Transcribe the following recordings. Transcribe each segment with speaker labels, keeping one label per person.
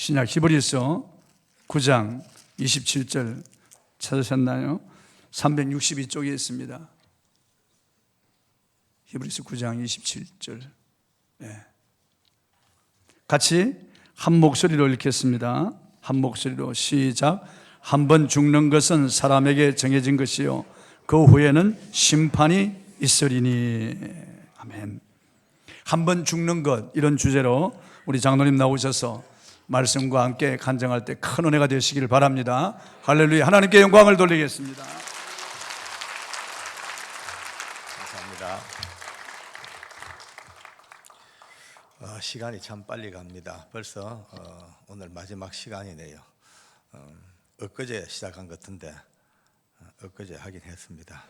Speaker 1: 신약 히브리서 9장 27절 찾으셨나요? 362쪽에 있습니다. 히브리서 9장 27절. 같이 한 목소리로 읽겠습니다. 한 목소리로 시작. 한 번 죽는 것은 사람에게 정해진 것이요 그 후에는 심판이 있으리니. 아멘. 한 번 죽는 것, 이런 주제로 우리 장로님 나오셔서 말씀과 함께 간증할 때 큰 은혜가 되시기를 바랍니다. 할렐루야. 하나님께 영광을 돌리겠습니다.
Speaker 2: 감사합니다. 시간이 참 빨리 갑니다. 벌써 오늘 마지막 시간이네요. 엊그제 시작한 것 같은데 엊그제 하긴 했습니다.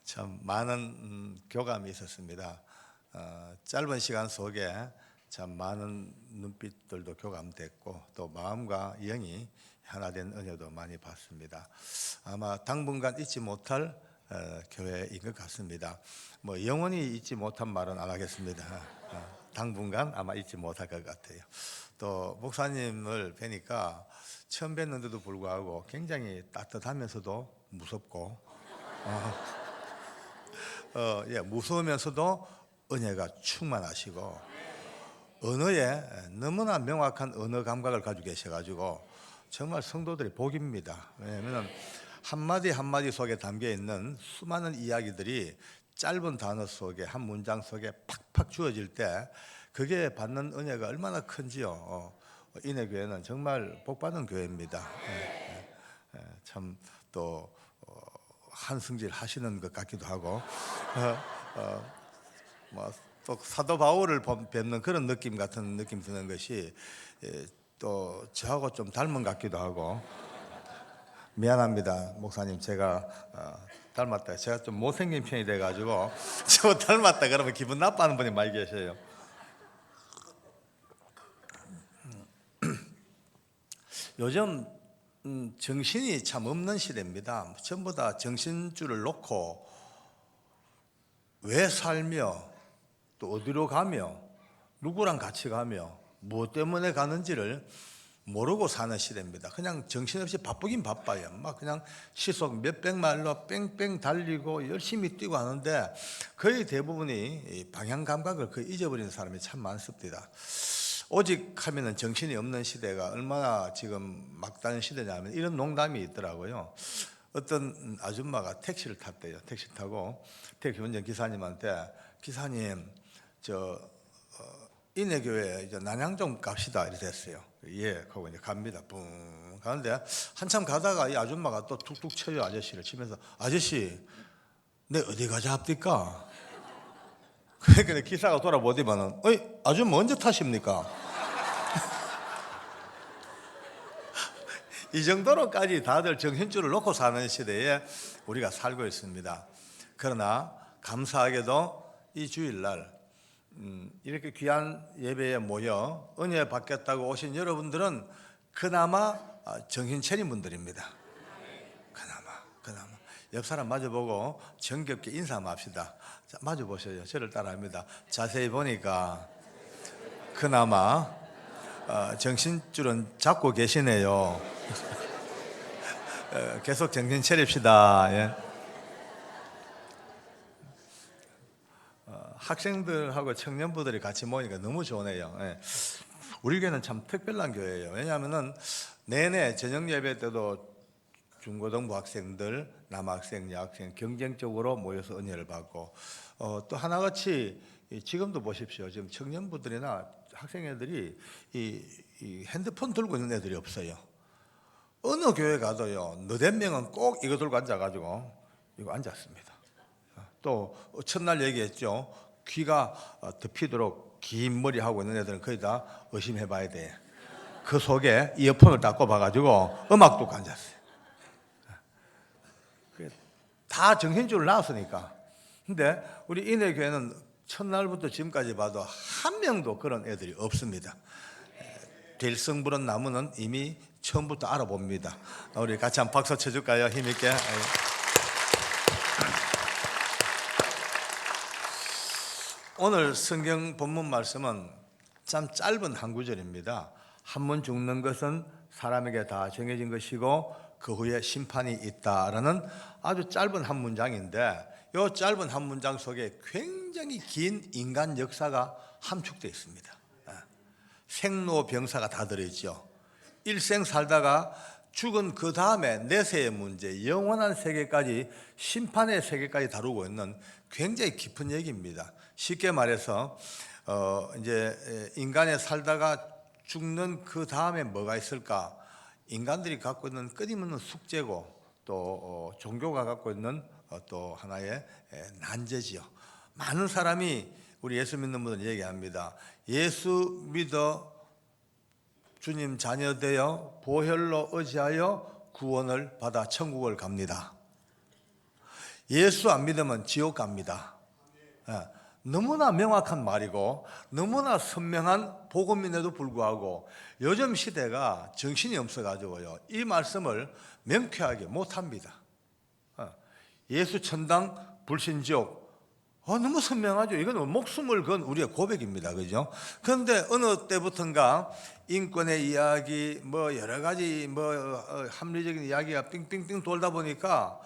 Speaker 2: 참 많은 교감이 있었습니다. 짧은 시간 속에 참 많은 눈빛들도 교감됐고 또 마음과 영이 하나 된 은혜도 많이 받습니다. 아마 당분간 잊지 못할 교회인 것 같습니다. 뭐 영원히 잊지 못한 말은 안 하겠습니다. 당분간 아마 잊지 못할 것 같아요. 또 목사님을 뵈니까 처음 뵀는데도 불구하고 굉장히 따뜻하면서도 무섭고 무서우면서도 은혜가 충만하시고 언어에 너무나 명확한 언어 감각을 가지고 계셔가지고 정말 성도들의 복입니다. 왜냐하면 한마디 한마디 속에 담겨있는 수많은 이야기들이 짧은 단어 속에 한 문장 속에 팍팍 주어질 때 그게 받는 은혜가 얼마나 큰지요. 인해교회는 정말 복받은 교회입니다. 참 또 한승질 하시는 것 같기도 하고 또 사도 바울을 뵙는 그런 느낌 같은 느낌 드는 것이 또 저하고 좀 닮은 것 같기도 하고 미안합니다 목사님. 제가 닮았다. 제가 좀 못생긴 편이 돼가지고 저 닮았다 그러면 기분 나빠하는 분이 많이 계셔요. 요즘 정신이 참 없는 시대입니다. 전부 다 정신줄을 놓고 왜 살며 또 어디로 가며 누구랑 같이 가며 무엇 때문에 가는지를 모르고 사는 시대입니다. 그냥 정신없이 바쁘긴 바빠요. 막 그냥 시속 몇백 마일로 뺑뺑 달리고 열심히 뛰고 하는데 거의 대부분이 방향 감각을 거의 잊어버리는 사람이 참 많습니다. 오직 하면은 정신이 없는 시대가 얼마나 지금 막다른 시대냐면 이런 농담이 있더라고요. 어떤 아줌마가 택시를 탔대요. 택시 타고 택시 운전 기사님한테 기사님 인해교회 이제 난양 좀 갑시다 이렇게 됐어요. 예, 하고 이제 갑니다. 뿡 가는데 한참 가다가 이 아줌마가 또 툭툭 쳐요. 아저씨를 치면서 아저씨 내 어디 가자 합니까? 그러니까 기사가 돌아보더니만은 어이 아줌마 언제 타십니까? 이 정도로까지 다들 정신줄을 놓고 사는 시대에 우리가 살고 있습니다. 그러나 감사하게도 이 주일날 이렇게 귀한 예배에 모여 은혜 받겠다고 오신 여러분들은 그나마 정신 차린 분들입니다. 그나마 옆 사람 마주보고 정겹게 인사 한번 합시다. 자, 마주보셔요. 저를 따라합니다. 자세히 보니까 그나마 정신줄은 잡고 계시네요. 계속 정신 차립시다. 예. 학생들하고 청년부들이 같이 모이니까 너무 좋네요. 예. 우리 교회는 참 특별한 교회예요. 왜냐하면은 내내 저녁 예배 때도 중고등부 학생들, 남학생, 여학생 경쟁적으로 모여서 은혜를 받고 또 하나같이 지금도 보십시오. 지금 청년부들이나 학생애들이 이 핸드폰 들고 있는 애들이 없어요. 어느 교회 가도요 너댓 명은 꼭 이거 들고 앉아가지고 이거 앉았습니다. 또 첫날 얘기했죠. 귀가 덮이도록 긴 머리 하고 있는 애들은 거의 다 의심해봐야 돼. 그 속에 이어폰을 딱 꼽아가지고 음악 듣고 앉았어요. 다 정신줄을 놨으니까. 근데 우리 인해교회는 첫날부터 지금까지 봐도 한 명도 그런 애들이 없습니다. 될 성부른 나무는 이미 처음부터 알아봅니다. 우리 같이 한번 박수 쳐줄까요? 힘있게. 오늘 성경 본문 말씀은 참 짧은 한 구절입니다. 한 번 죽는 것은 사람에게 다 정해진 것이고 그 후에 심판이 있다라는 아주 짧은 한 문장인데, 이 짧은 한 문장 속에 굉장히 긴 인간 역사가 함축되어 있습니다. 생로병사가 다 들어있죠. 일생 살다가 죽은 그 다음에 내세의 문제, 영원한 세계까지, 심판의 세계까지 다루고 있는 굉장히 깊은 얘기입니다. 쉽게 말해서 이제 인간에 살다가 죽는 그 다음에 뭐가 있을까? 인간들이 갖고 있는 끊임없는 숙제고, 또 종교가 갖고 있는 또 하나의 난제지요. 많은 사람이, 우리 예수 믿는 분들 얘기합니다. 예수 믿어 주님 자녀 되어 보혈로 의지하여 구원을 받아 천국을 갑니다. 예수 안 믿으면 지옥 갑니다. 너무나 명확한 말이고 너무나 선명한 복음인데도 불구하고 요즘 시대가 정신이 없어가지고요, 이 말씀을 명쾌하게 못합니다. 예수 천당 불신지옥, 너무 선명하죠. 이건 목숨을 건 우리의 고백입니다. 그죠? 그런데 어느 때부턴가 인권의 이야기, 뭐 여러 가지 합리적인 이야기가 빙빙빙 돌다 보니까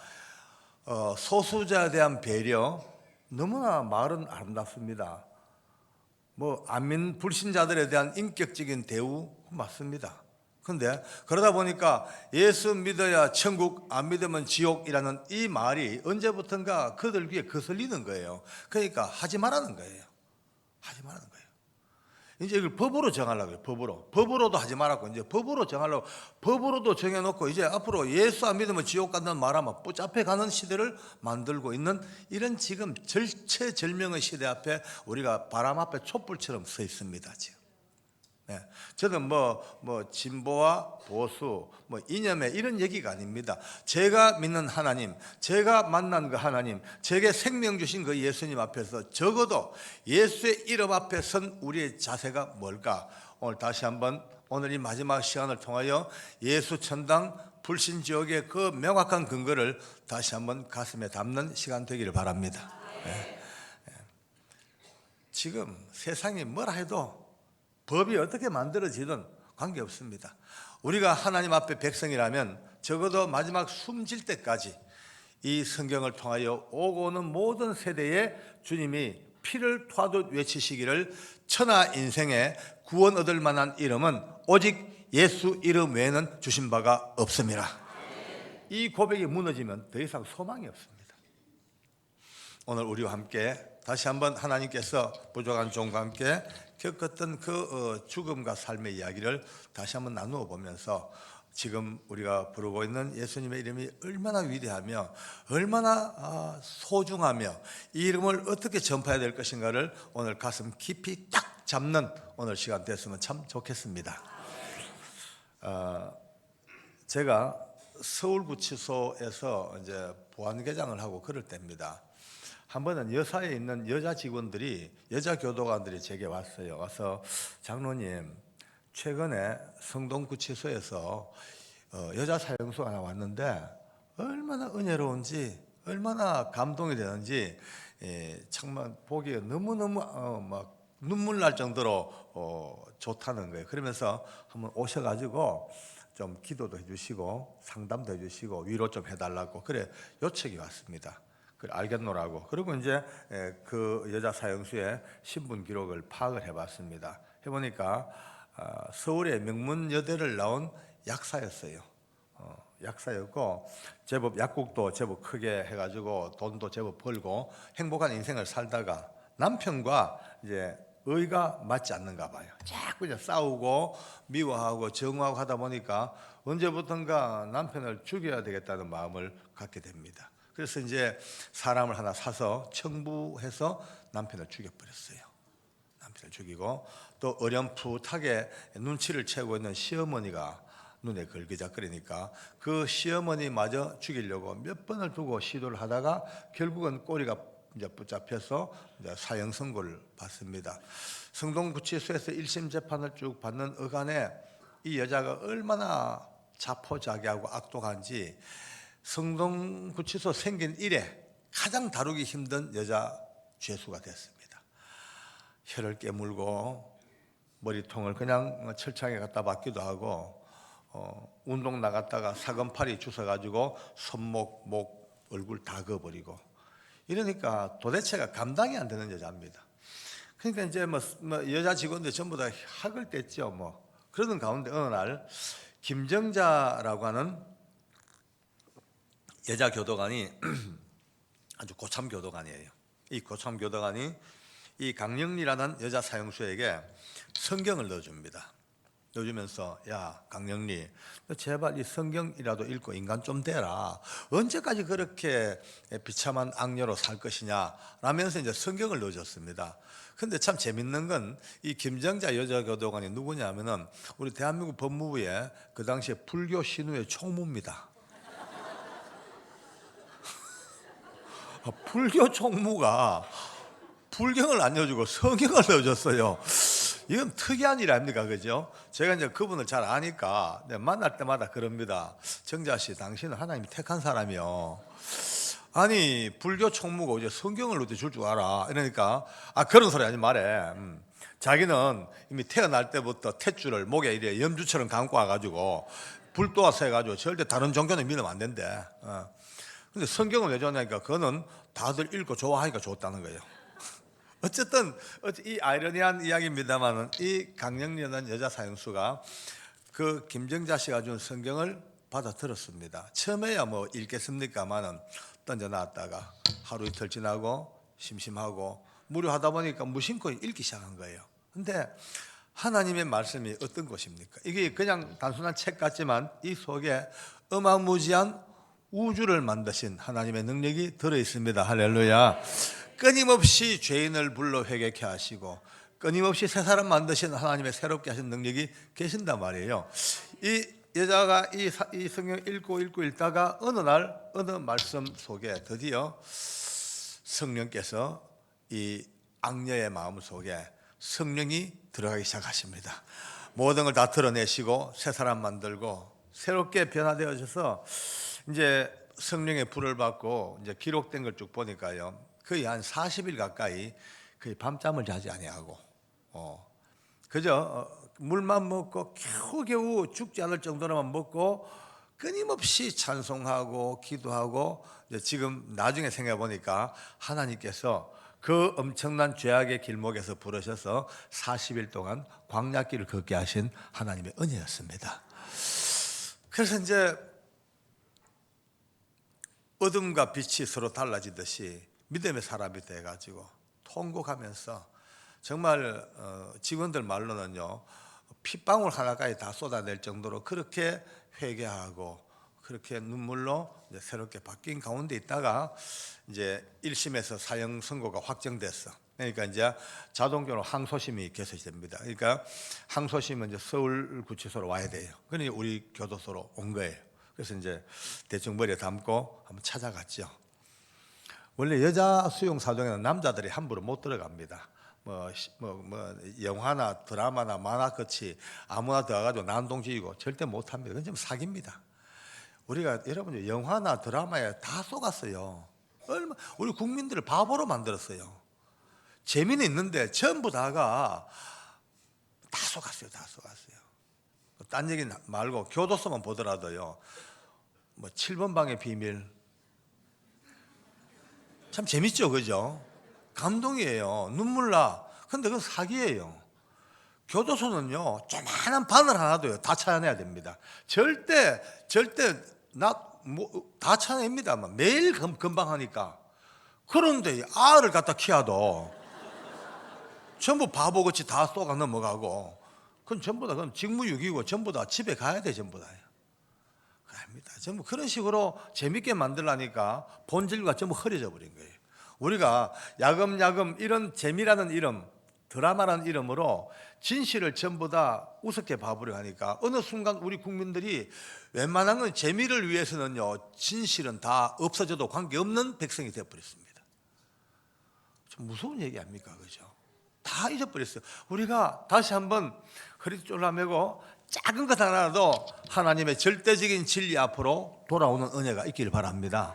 Speaker 2: 소수자에 대한 배려, 너무나 말은 아름답습니다. 안민 불신자들에 대한 인격적인 대우 맞습니다. 그런데 그러다 보니까 예수 믿어야 천국, 안 믿으면 지옥이라는 이 말이 언제부턴가 그들 귀에 거슬리는 거예요. 그러니까 하지 말라는 거예요. 하지 말라는 거예요. 이제 이걸 법으로 정하려고 해요. 법으로도 하지 말라고, 이제 법으로 정하려고, 법으로도 정해놓고 이제 앞으로 예수 안 믿으면 지옥 간다는 말하면 붙잡혀가는 시대를 만들고 있는, 이런 지금 절체절명의 시대 앞에 우리가 바람 앞에 촛불처럼 서 있습니다. 지금. 저는 진보와 보수, 이념의 이런 얘기가 아닙니다. 제가 믿는 하나님, 제가 만난 그 하나님, 제게 생명 주신 그 예수님 앞에서 적어도 예수의 이름 앞에 선 우리의 자세가 뭘까? 오늘 다시 한번, 오늘 이 마지막 시간을 통하여 예수 천당 불신지옥의 그 명확한 근거를 다시 한번 가슴에 담는 시간 되기를 바랍니다. 지금 세상이 뭐라 해도 법이 어떻게 만들어지든 관계없습니다. 우리가 하나님 앞에 백성이라면 적어도 마지막 숨질 때까지 이 성경을 통하여 오고 오는 모든 세대에 주님이 피를 토하듯 외치시기를, 천하 인생에 구원 얻을 만한 이름은 오직 예수 이름 외에는 주신 바가 없습니다. 이 고백이 무너지면 더 이상 소망이 없습니다. 오늘 우리와 함께 다시 한번 하나님께서 부족한 종과 함께 겪었던 그 죽음과 삶의 이야기를 다시 한번 나누어 보면서, 지금 우리가 부르고 있는 예수님의 이름이 얼마나 위대하며 얼마나 소중하며 이 이름을 어떻게 전파해야 될 것인가를 오늘 가슴 깊이 딱 잡는 오늘 시간 됐으면 참 좋겠습니다. 제가 서울구치소에서 이제 보안계장을 하고 그럴 때입니다. 한 번은 여사에 있는 여자 직원들이, 여자 교도관들이 제게 왔어요. 와서, 장로님, 최근에 성동구치소에서 여자 사형수가 하나 왔는데 얼마나 은혜로운지, 얼마나 감동이 되는지 정말 보기에 너무너무 막 눈물 날 정도로 좋다는 거예요. 그러면서 한번 오셔가지고 좀 기도도 해주시고 상담도 해주시고 위로 좀 해달라고 그래 요청이 왔습니다. 알겠노라고. 그리고 이제 그 여자 사형수의 신분 기록을 파악을 해봤습니다. 해보니까 서울의 명문여대를 나온 약사였어요. 약사였고 제법 약국도 제법 크게 해가지고 돈도 제법 벌고 행복한 인생을 살다가 남편과 이제 의가 맞지 않는가 봐요. 자꾸 이제 싸우고 미워하고 정오하고 하다 보니까 언제부턴가 남편을 죽여야 되겠다는 마음을 갖게 됩니다. 그래서 이제 사람을 하나 사서 청부해서 남편을 죽여버렸어요. 남편을 죽이고, 또 어렴풋하게 눈치를 채고 있는 시어머니가 눈에 걸기작거리니까 그 시어머니마저 죽이려고 몇 번을 두고 시도를 하다가 결국은 꼬리가 이제 붙잡혀서 이제 사형 선고를 받습니다. 성동구치소에서 1심 재판을 쭉 받는 어간에 이 여자가 얼마나 자포자기하고 악독한지, 성동구치소 생긴 이래 가장 다루기 힘든 여자 죄수가 됐습니다. 혀를 깨물고 머리통을 그냥 철창에 갖다 박기도 하고 운동 나갔다가 사건팔이 주워가지고 손목, 목, 얼굴 다 그어버리고 이러니까 도대체가 감당이 안 되는 여자입니다. 그러니까 이제 뭐 여자 직원들 전부 다 학을 뗐죠. 뭐 그러는 가운데 어느 날 김정자라고 하는 여자 교도관이 아주 고참 교도관이에요. 이 고참 교도관이 이 강령리라는 여자 사형수에게 성경을 넣어줍니다. 넣어주면서 야 강령리 너 제발 이 성경이라도 읽고 인간 좀 되라. 언제까지 그렇게 비참한 악녀로 살 것이냐 라면서 이제 성경을 넣어줬습니다. 근데 참 재밌는 건 이 김정자 여자 교도관이 누구냐면은 우리 대한민국 법무부의 그 당시에 불교 신우의 총무입니다. 불교 총무가 불경을 안 넣어주고 성경을 넣어줬어요. 이건 특이한 일 아닙니까, 그죠? 제가 이제 그분을 잘 아니까 만날 때마다 그럽니다. 정자 씨, 당신은 하나님이 택한 사람이요. 아니 불교 총무가 이제 성경을 넣어줄 줄 알아. 이러니까 그런 소리 하지 말해. 자기는 이미 태어날 때부터 탯줄을 목에 이래 염주처럼 감고 와가지고 불도와 세가지고 절대 다른 종교는 믿으면 안 된대. 근데 성경을 왜 줬냐니까 그거는 다들 읽고 좋아하니까 줬다는 거예요. 어쨌든 이 아이러니한 이야기입니다만 이 강령리라는 여자 사형수가 그 김정자 씨가 준 성경을 받아 들었습니다. 처음에야 뭐 읽겠습니까만은 던져놨다가 하루 이틀 지나고 심심하고 무료하다 보니까 무심코 읽기 시작한 거예요. 근데 하나님의 말씀이 어떤 것입니까? 이게 그냥 단순한 책 같지만 이 속에 어마무지한 우주를 만드신 하나님의 능력이 들어있습니다. 할렐루야. 끊임없이 죄인을 불러 회개케 하시고 끊임없이 새 사람 만드신 하나님의 새롭게 하신 능력이 계신단 말이에요. 이 여자가 이 성경 읽고 읽다가 어느 날 어느 말씀 속에 드디어 성령께서 이 악녀의 마음 속에 성령이 들어가기 시작하십니다. 모든 걸 다 드러내시고 새 사람 만들고 새롭게 변화되어져서 이제 성령의 불을 받고 이제 기록된 걸 쭉 보니까요. 거의 한 40일 가까이 거의 밤잠을 자지 아니하고 그저 물만 먹고 겨우겨우 죽지 않을 정도로만 먹고 끊임없이 찬송하고 기도하고 지금 나중에 생각해 보니까 하나님께서 그 엄청난 죄악의 길목에서 부르셔서 40일 동안 광야길을 걷게 하신 하나님의 은혜였습니다. 그래서 이제 어둠과 빛이 서로 달라지듯이 믿음의 사람이 돼가지고 통곡하면서 정말 직원들 말로는요 핏방울 하나까지 다 쏟아낼 정도로 그렇게 회개하고 그렇게 눈물로 이제 새롭게 바뀐 가운데 있다가 이제 1심에서 사형 선고가 확정됐어. 그러니까 이제 자동적으로 항소심이 개설됩니다. 그러니까 항소심은 이제 서울구치소로 와야 돼요. 그러니 우리 교도소로 온 거예요. 그래서 이제 대충 머리에 담고 한번 찾아갔죠. 원래 여자 수용 사정에는 남자들이 함부로 못 들어갑니다. 뭐 영화나 드라마나 만화 끝이 아무나 들어가지고 난동지이고 절대 못 합니다. 그건 좀 사기입니다. 우리가 여러분 영화나 드라마에 다 속았어요. 우리 국민들을 바보로 만들었어요. 재미는 있는데 전부 다가 다 속았어요. 다 속았어요. 딴 얘기 말고 교도소만 보더라도요. 뭐 7번 방의 비밀 참 재밌죠, 그죠? 감동이에요. 눈물 나. 근데 그건 사기예요. 교도소는요, 조만한 바늘 하나도요, 다 찾아내야 됩니다. 절대 다 찾아냅니다. 매일 금방 하니까. 그런데 알을 갖다 키워도 전부 바보같이 다 쏘가 넘어가고, 그건 전부 다 그건 직무유기고 전부 다 집에 가야 돼, 전부 다요. 아닙니다. 전부 그런 식으로 재밌게 만들라니까 본질과 전부 흐려져 버린 거예요. 우리가 야금야금 이런 재미라는 이름, 드라마라는 이름으로 진실을 전부 다 우습게 봐버려 하니까 어느 순간 우리 국민들이 웬만한 건 재미를 위해서는요, 진실은 다 없어져도 관계없는 백성이 되어버렸습니다. 좀 무서운 얘기 아닙니까? 그죠? 다 잊어버렸어요. 우리가 다시 한번 허리 쫄라매고 작은 것 하나라도 하나님의 절대적인 진리 앞으로 돌아오는 은혜가 있기를 바랍니다.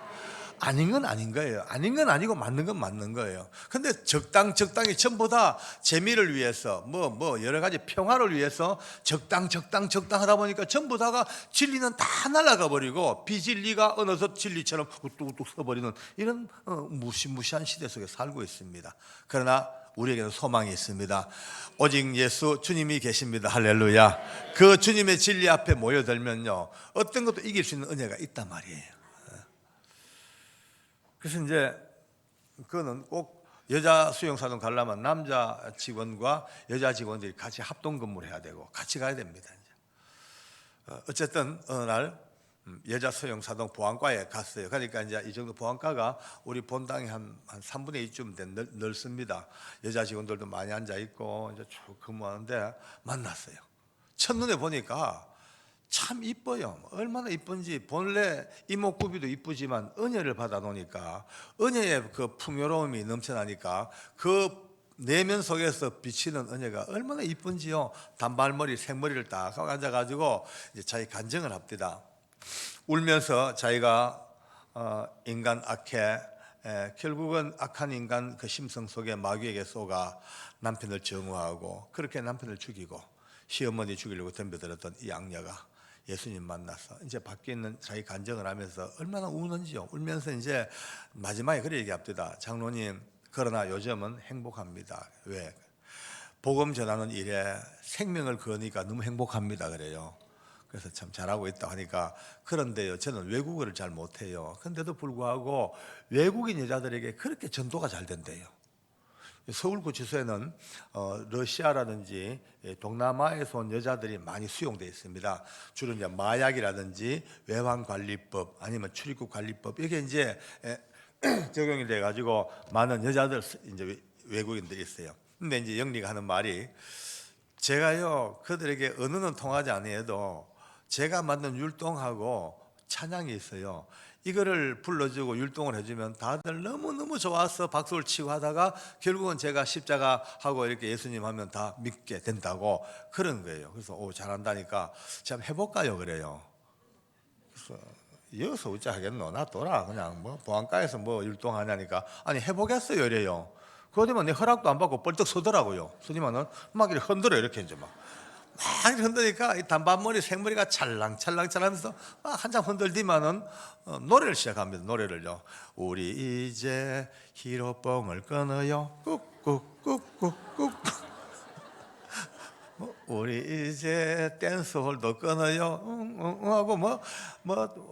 Speaker 2: 아닌 건 아닌 거예요. 아닌 건 아니고 맞는 건 맞는 거예요. 근데 적당히 전부 다 재미를 위해서 뭐 여러 가지 평화를 위해서 적당 하다 보니까 전부 다가 진리는 다 날아가 버리고 비진리가 어느덧 진리처럼 우뚝우뚝 서버리는 이런 무시무시한 시대 속에 살고 있습니다. 그러나 우리에게는 소망이 있습니다. 오직 예수 주님이 계십니다. 할렐루야. 그 주님의 진리 앞에 모여들면요, 어떤 것도 이길 수 있는 은혜가 있단 말이에요. 그래서 이제 그거는 꼭 여자 수용사동 가려면 남자 직원과 여자 직원들이 같이 합동 근무를 해야 되고 같이 가야 됩니다. 이제 어쨌든 어느 날 여자 수용사동 보안과에 갔어요. 그러니까 이제 이 정도 보안과가 우리 본당이 한 3분의 2쯤 넓습니다. 여자 직원들도 많이 앉아 있고 이제 쭉 근무하는데 만났어요. 첫눈에 보니까 참 이뻐요. 얼마나 이쁜지. 본래 이목구비도 이쁘지만 은혜를 받아 놓으니까 은혜의 그 풍요로움이 넘쳐나니까 그 내면 속에서 비치는 은혜가 얼마나 이쁜지요. 단발머리 생머리를 딱 하고 앉아가지고 이제 자기 간증을 합니다. 울면서 자기가 인간 악해, 결국은 악한 인간 그 심성 속에 마귀에게 속아 남편을 정오하고 그렇게 남편을 죽이고 시어머니 죽이려고 덤벼들었던 이 악녀가 예수님 만나서 이제 밖에 있는 자기 간증을 하면서 얼마나 우는지요. 울면서 이제 마지막에 그렇게 얘기합니다. 장로님, 그러나 요즘은 행복합니다. 왜? 복음 전하는 일에 생명을 거니까 너무 행복합니다. 그래요. 그래서 참 잘하고 있다 하니까, 그런데요, 저는 외국어를 잘 못해요. 그런데도 불구하고 외국인 여자들에게 그렇게 전도가 잘 된대요. 서울구치소에는 러시아라든지 동남아에서 온 여자들이 많이 수용되어 있습니다. 주로 이제 마약이라든지 외환관리법 아니면 출입국관리법 이게 이제 적용이 돼 가지고 많은 여자들 이제 외국인들이 있어요. 근데 이제 영리가 하는 말이, 제가요 그들에게 언어는 통하지 아니해도 제가 만든 율동하고 찬양이 있어요. 이거를 불러주고 율동을 해주면 다들 너무너무 좋아서 박수를 치고 하다가 결국은 제가 십자가 하고 이렇게 예수님 하면 다 믿게 된다고 그런 거예요. 그래서 잘한다니까 제가 해볼까요? 그래요. 그래서 여기서 어찌 하겠노? 놔둬라. 그냥 뭐 보안과에서 뭐 율동하냐니까, 아니 해보겠어요 이래요. 그러더니 내 허락도 안 받고 뻘떡 서더라고요. 서지만은 막 이렇게 흔들어 이렇게 이제 막 이렇게 흔드니까 이 단발머리 생머리가 찰랑찰랑찰랑하면서 막 한참 흔들더만은 노래를 시작합니다. 노래를요. 우리 이제 히로뽕을 끊어요. 꾹꾹꾹꾹꾹. 우리 이제 댄스홀도 끊어요. 하고 뭐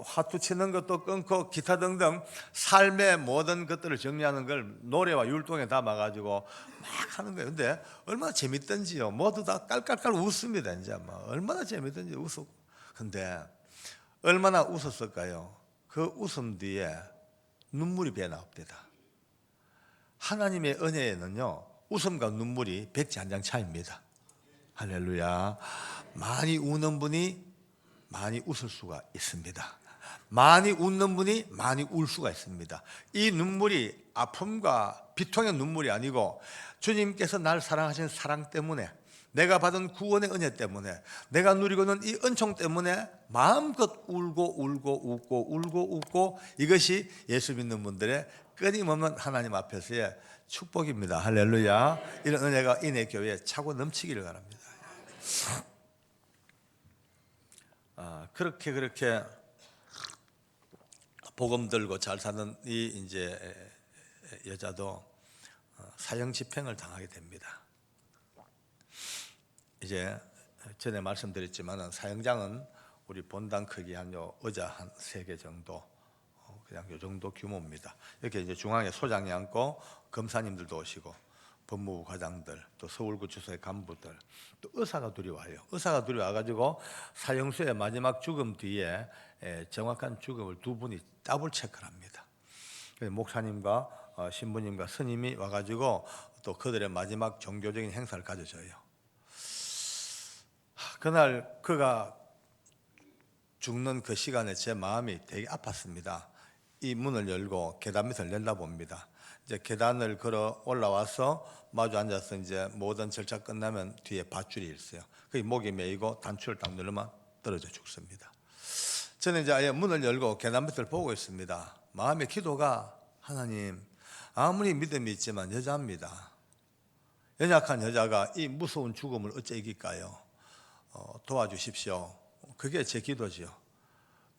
Speaker 2: 화투 치는 것도 끊고 기타 등등 삶의 모든 것들을 정리하는 걸 노래와 율동에 담아가지고 막 하는 거예요. 근데 얼마나 재밌던지요. 모두 다 깔깔깔 웃습니다. 이제 막 얼마나 재밌던지 웃고. 근데 얼마나 웃었을까요? 그 웃음 뒤에 눈물이 배 나옵니다. 하나님의 은혜에는요, 웃음과 눈물이 백지 한 장 차이입니다. 할렐루야. 많이 우는 분이 많이 웃을 수가 있습니다. 많이 웃는 분이 많이 울 수가 있습니다. 이 눈물이 아픔과 비통의 눈물이 아니고 주님께서 날 사랑하신 사랑 때문에, 내가 받은 구원의 은혜 때문에, 내가 누리고 있는 이 은총 때문에 마음껏 울고 웃고, 이것이 예수 믿는 분들의 끊임없는 하나님 앞에서의 축복입니다. 할렐루야. 이런 은혜가 이내 교회에 차고 넘치기를 바랍니다. 그렇게 복음 들고 잘 사는 이 이제 여자도 사형 집행을 당하게 됩니다. 이제 전에 말씀드렸지만 사형장은 우리 본당 크기 한 의자 한 3개 정도, 그냥 요 정도 규모입니다. 이렇게 이제 중앙에 소장이 앉고 검사님들도 오시고 법무부 과장들, 또 서울구치소의 간부들, 또 의사가 둘이 와요. 의사가 둘이 와가지고 사형수의 마지막 죽음 뒤에 정확한 죽음을 두 분이 더블 체크를 합니다. 목사님과 신부님과 스님이 와가지고 또 그들의 마지막 종교적인 행사를 가져줘요. 그날 그가 죽는 그 시간에 제 마음이 되게 아팠습니다. 이 문을 열고 계단 밑을 내다봅니다. 이제 계단을 걸어 올라와서 마주 앉아서 이제 모든 절차 끝나면 뒤에 밧줄이 있어요. 그 목에 매이고 단추를 딱 누르면 떨어져 죽습니다. 저는 이제 아예 문을 열고 계단 밑을 보고 있습니다. 마음의 기도가 하나님, 아무리 믿음이 있지만 여자입니다. 연약한 여자가 이 무서운 죽음을 어째 이길까요? 도와주십시오. 그게 제 기도지요.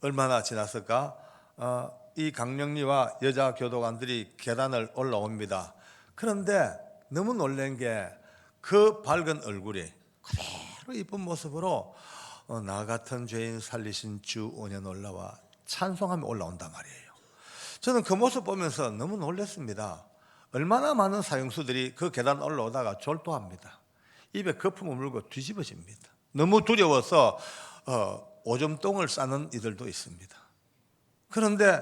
Speaker 2: 얼마나 지났을까? 이 강령리와 여자 교도관들이 계단을 올라옵니다. 그런데 너무 놀란 게 그 밝은 얼굴이 그대로 이쁜 모습으로 나 같은 죄인 살리신 주 은혜 놀라와 찬송하며 올라온단 말이에요. 저는 그 모습 보면서 너무 놀랐습니다. 얼마나 많은 사형수들이 그 계단 올라오다가 졸도합니다. 입에 거품을 물고 뒤집어집니다. 너무 두려워서 오줌 똥을 싸는 이들도 있습니다. 그런데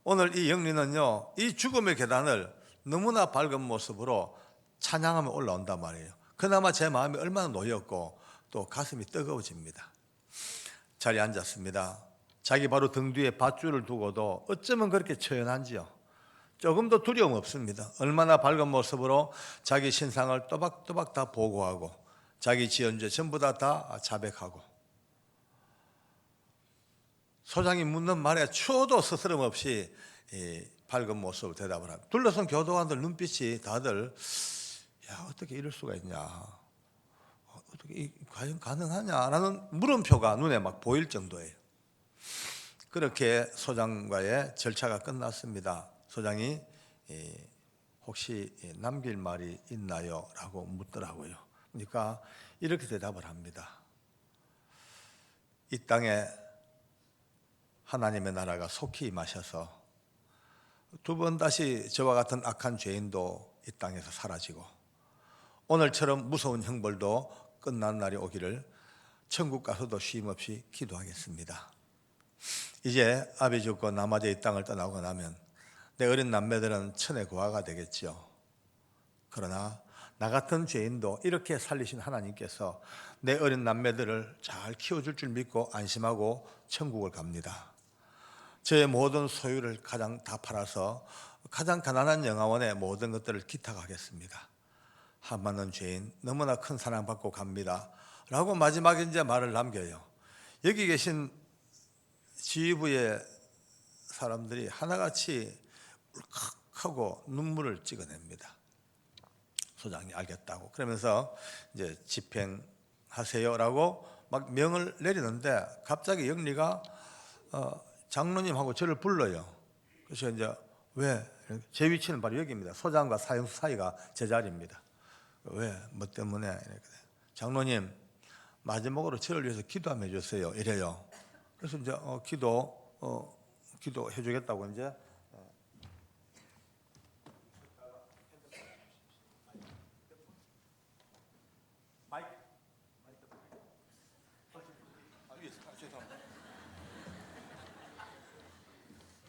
Speaker 2: 오늘 이 영리는요, 이 죽음의 계단을 너무나 밝은 모습으로 찬양하며 올라온단 말이에요. 그나마 제 마음이 얼마나 놓였고 또 가슴이 뜨거워집니다. 자리에 앉았습니다. 자기 바로 등 뒤에 밧줄을 두고도 어쩌면 그렇게 처연한지요. 조금도 두려움 없습니다. 얼마나 밝은 모습으로 자기 신상을 또박또박 다 보고하고 자기 지은 죄 전부 다 자백하고, 소장이 묻는 말에 추호도 스스럼 없이 밝은 모습으로 대답을 합니다. 둘러선 교도관들 눈빛이 다들 야, 어떻게 이럴 수가 있냐, 어떻게 과연 가능하냐라는 물음표가 눈에 막 보일 정도예요. 그렇게 소장과의 절차가 끝났습니다. 소장이 혹시 남길 말이 있나요? 라고 묻더라고요. 그러니까 이렇게 대답을 합니다. 이 땅에 하나님의 나라가 속히 임하셔서 두 번 다시 저와 같은 악한 죄인도 이 땅에서 사라지고 오늘처럼 무서운 형벌도 끝난 날이 오기를 천국 가서도 쉼없이 기도하겠습니다. 이제 아비 죽고 남아제 이 땅을 떠나고 나면 내 어린 남매들은 천의 고아가 되겠지요. 그러나 나 같은 죄인도 이렇게 살리신 하나님께서 내 어린 남매들을 잘 키워줄 줄 믿고 안심하고 천국을 갑니다. 제 모든 소유를 가장 다 팔아서 가장 가난한 영화원에 모든 것들을 기탁하겠습니다. 한많은 죄인 너무나 큰 사랑받고 갑니다 라고 마지막에 이제 말을 남겨요. 여기 계신 지휘부의 사람들이 하나같이 울컥하고 눈물을 찍어냅니다. 소장이 알겠다고 그러면서 이제 집행하세요라고 막 명을 내리는데 갑자기 영리가 장로님하고 저를 불러요. 그래서 이제 왜? 제 위치는 바로 여기입니다. 소장과 사형수 사이가 제 자리입니다. 왜? 뭐 때문에? 이렇게. 장로님, 마지막으로 저를 위해서 기도하며 주세요. 이래요. 그래서 이제 기도해 주겠다고 이제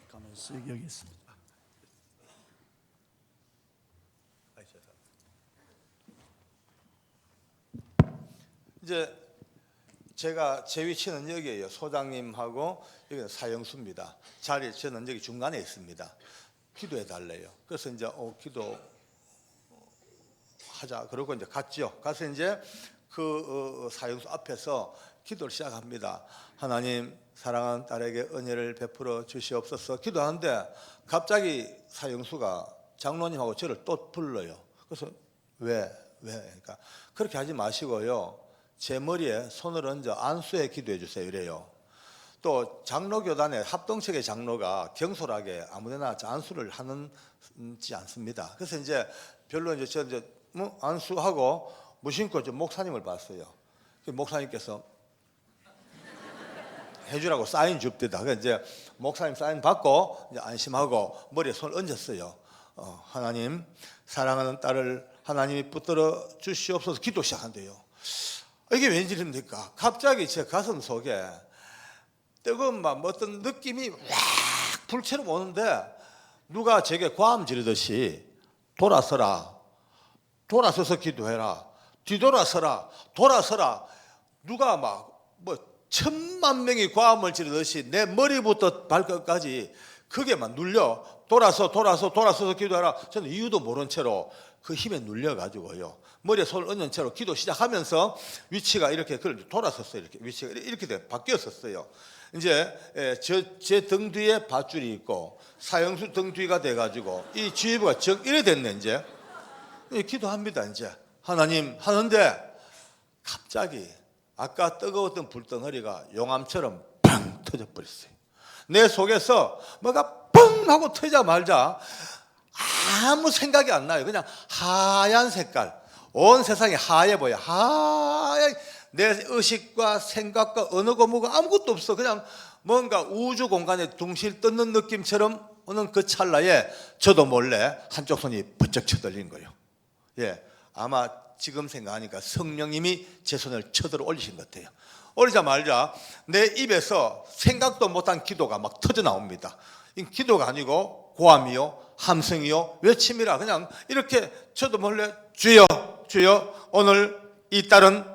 Speaker 1: 가만히 쓱 여기 있습니다.
Speaker 2: 이제 제가 제 위치는 여기에요. 소장님하고 여기는 사형수입니다. 자리 저는 여기 중간에 있습니다. 기도해 달래요. 그래서 이제 기도 하자 그러고 이제 갔죠. 가서 이제 그 사형수 앞에서 기도를 시작합니다. 하나님, 사랑하는 딸에게 은혜를 베풀어 주시옵소서 기도하는데 갑자기 사형수가 장로님하고 저를 또 불러요. 그래서 왜? 그러니까 그렇게 하지 마시고요, 제 머리에 손을 얹어 안수해 기도해 주세요 이래요. 또 장로교단의 합동체계 장로가 경솔하게 아무데나 안수를 하는지 않습니다. 그래서 이제 별로 이제 안수하고 무심코 목사님을 봤어요. 목사님께서 해주라고 사인 줍디다. 그래서 이제 목사님 사인 받고 이제 안심하고 머리에 손을 얹었어요. 하나님, 사랑하는 딸을 하나님이 붙들어 주시옵소서 기도 시작한대요. 이게 웬일입니까? 갑자기 제 가슴 속에 뜨거운 어떤 느낌이 확 불처럼 오는데 누가 제게 과음 지르듯이 돌아서라, 돌아서서 기도해라, 뒤돌아서라, 돌아서라. 누가 천만 명이 과음을 지르듯이 내 머리부터 발끝까지 그게 눌려 돌아서서 기도해라. 저는 이유도 모른 채로 그 힘에 눌려가지고요, 머리에 손을 얹은 채로 기도 시작하면서 위치가 이렇게 돌아섰어요. 이렇게 위치가 이렇게 바뀌었었어요. 이제 제 등 뒤에 밧줄이 있고 사형수 등 뒤가 돼가지고 이 주의부가 이래 됐네. 이제 기도합니다. 이제 하나님 하는데 갑자기 아까 뜨거웠던 불덩어리가 용암처럼 팡 터져버렸어요. 내 속에서 뭐가 뻥 하고 터지자마자 아무 생각이 안 나요. 그냥 하얀 색깔, 온 세상이 하얘 보여. 하얀, 내 의식과 생각과 언어가 뭐가 아무것도 없어. 그냥 뭔가 우주 공간에 둥실 뜯는 느낌처럼 오는 그 찰나에 저도 몰래 한쪽 손이 번쩍 쳐들린 거예요. 예, 아마 지금 생각하니까 성령님이 제 손을 쳐들어 올리신 것 같아요. 올리자마자 내 입에서 생각도 못한 기도가 막 터져 나옵니다. 이 기도가 아니고 고함이요, 함성이요, 외침이라 그냥 이렇게 저도 몰래 주여, 주여, 오늘 이 딸은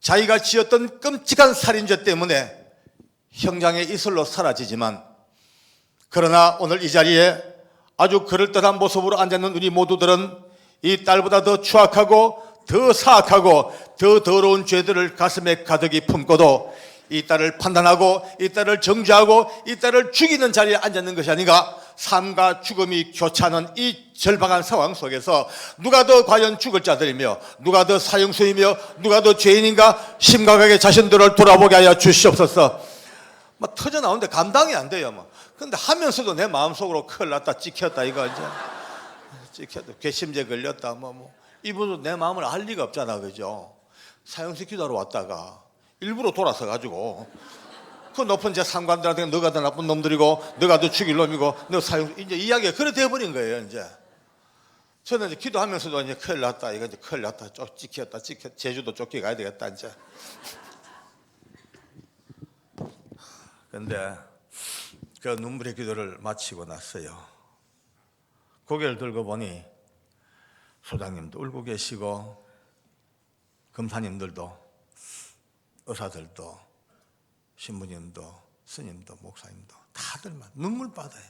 Speaker 2: 자기가 지었던 끔찍한 살인죄 때문에 형장의 이슬로 사라지지만 그러나 오늘 이 자리에 아주 그럴듯한 모습으로 앉아있는 우리 모두들은 이 딸보다 더 추악하고 더 사악하고 더 더러운 죄들을 가슴에 가득히 품고도 이 딸을 판단하고 이 딸을 정죄하고 이 딸을 죽이는 자리에 앉았는 것이 아닌가. 삶과 죽음이 교차하는 이 절박한 상황 속에서 누가 더 과연 죽을 자들이며 누가 더 사형수이며 누가 더 죄인인가 심각하게 자신들을 돌아보게 하여 주시옵소서. 막 터져 나오는데 감당이 안 돼요. 뭐. 근데 하면서도 내 마음속으로 큰일 났다, 찍혔다, 이거 이제 찍혔다, 괘씸죄 걸렸다, 이분도 내 마음을 알 리가 없잖아, 그죠? 사형수 기도하러 왔다가 일부러 돌아서 가지고 그 높은 제 상관들한테 너가 더 나쁜 놈들이고 너가 더 죽일 놈이고 너 사형 이제 이야기가 그래 돼버린 거예요. 이제 저는 이제 기도하면서도 이제 큰일 났다, 이거 이제 큰일 났다, 찍혔다, 제주도 쫓겨가야 되겠다 이제. 근데 그 눈물의 기도를 마치고 났어요. 고개를 들고 보니 소장님도 울고 계시고 검사님들도 의사들도 신부님도 스님도 목사님도 다들 막 눈물 받아요.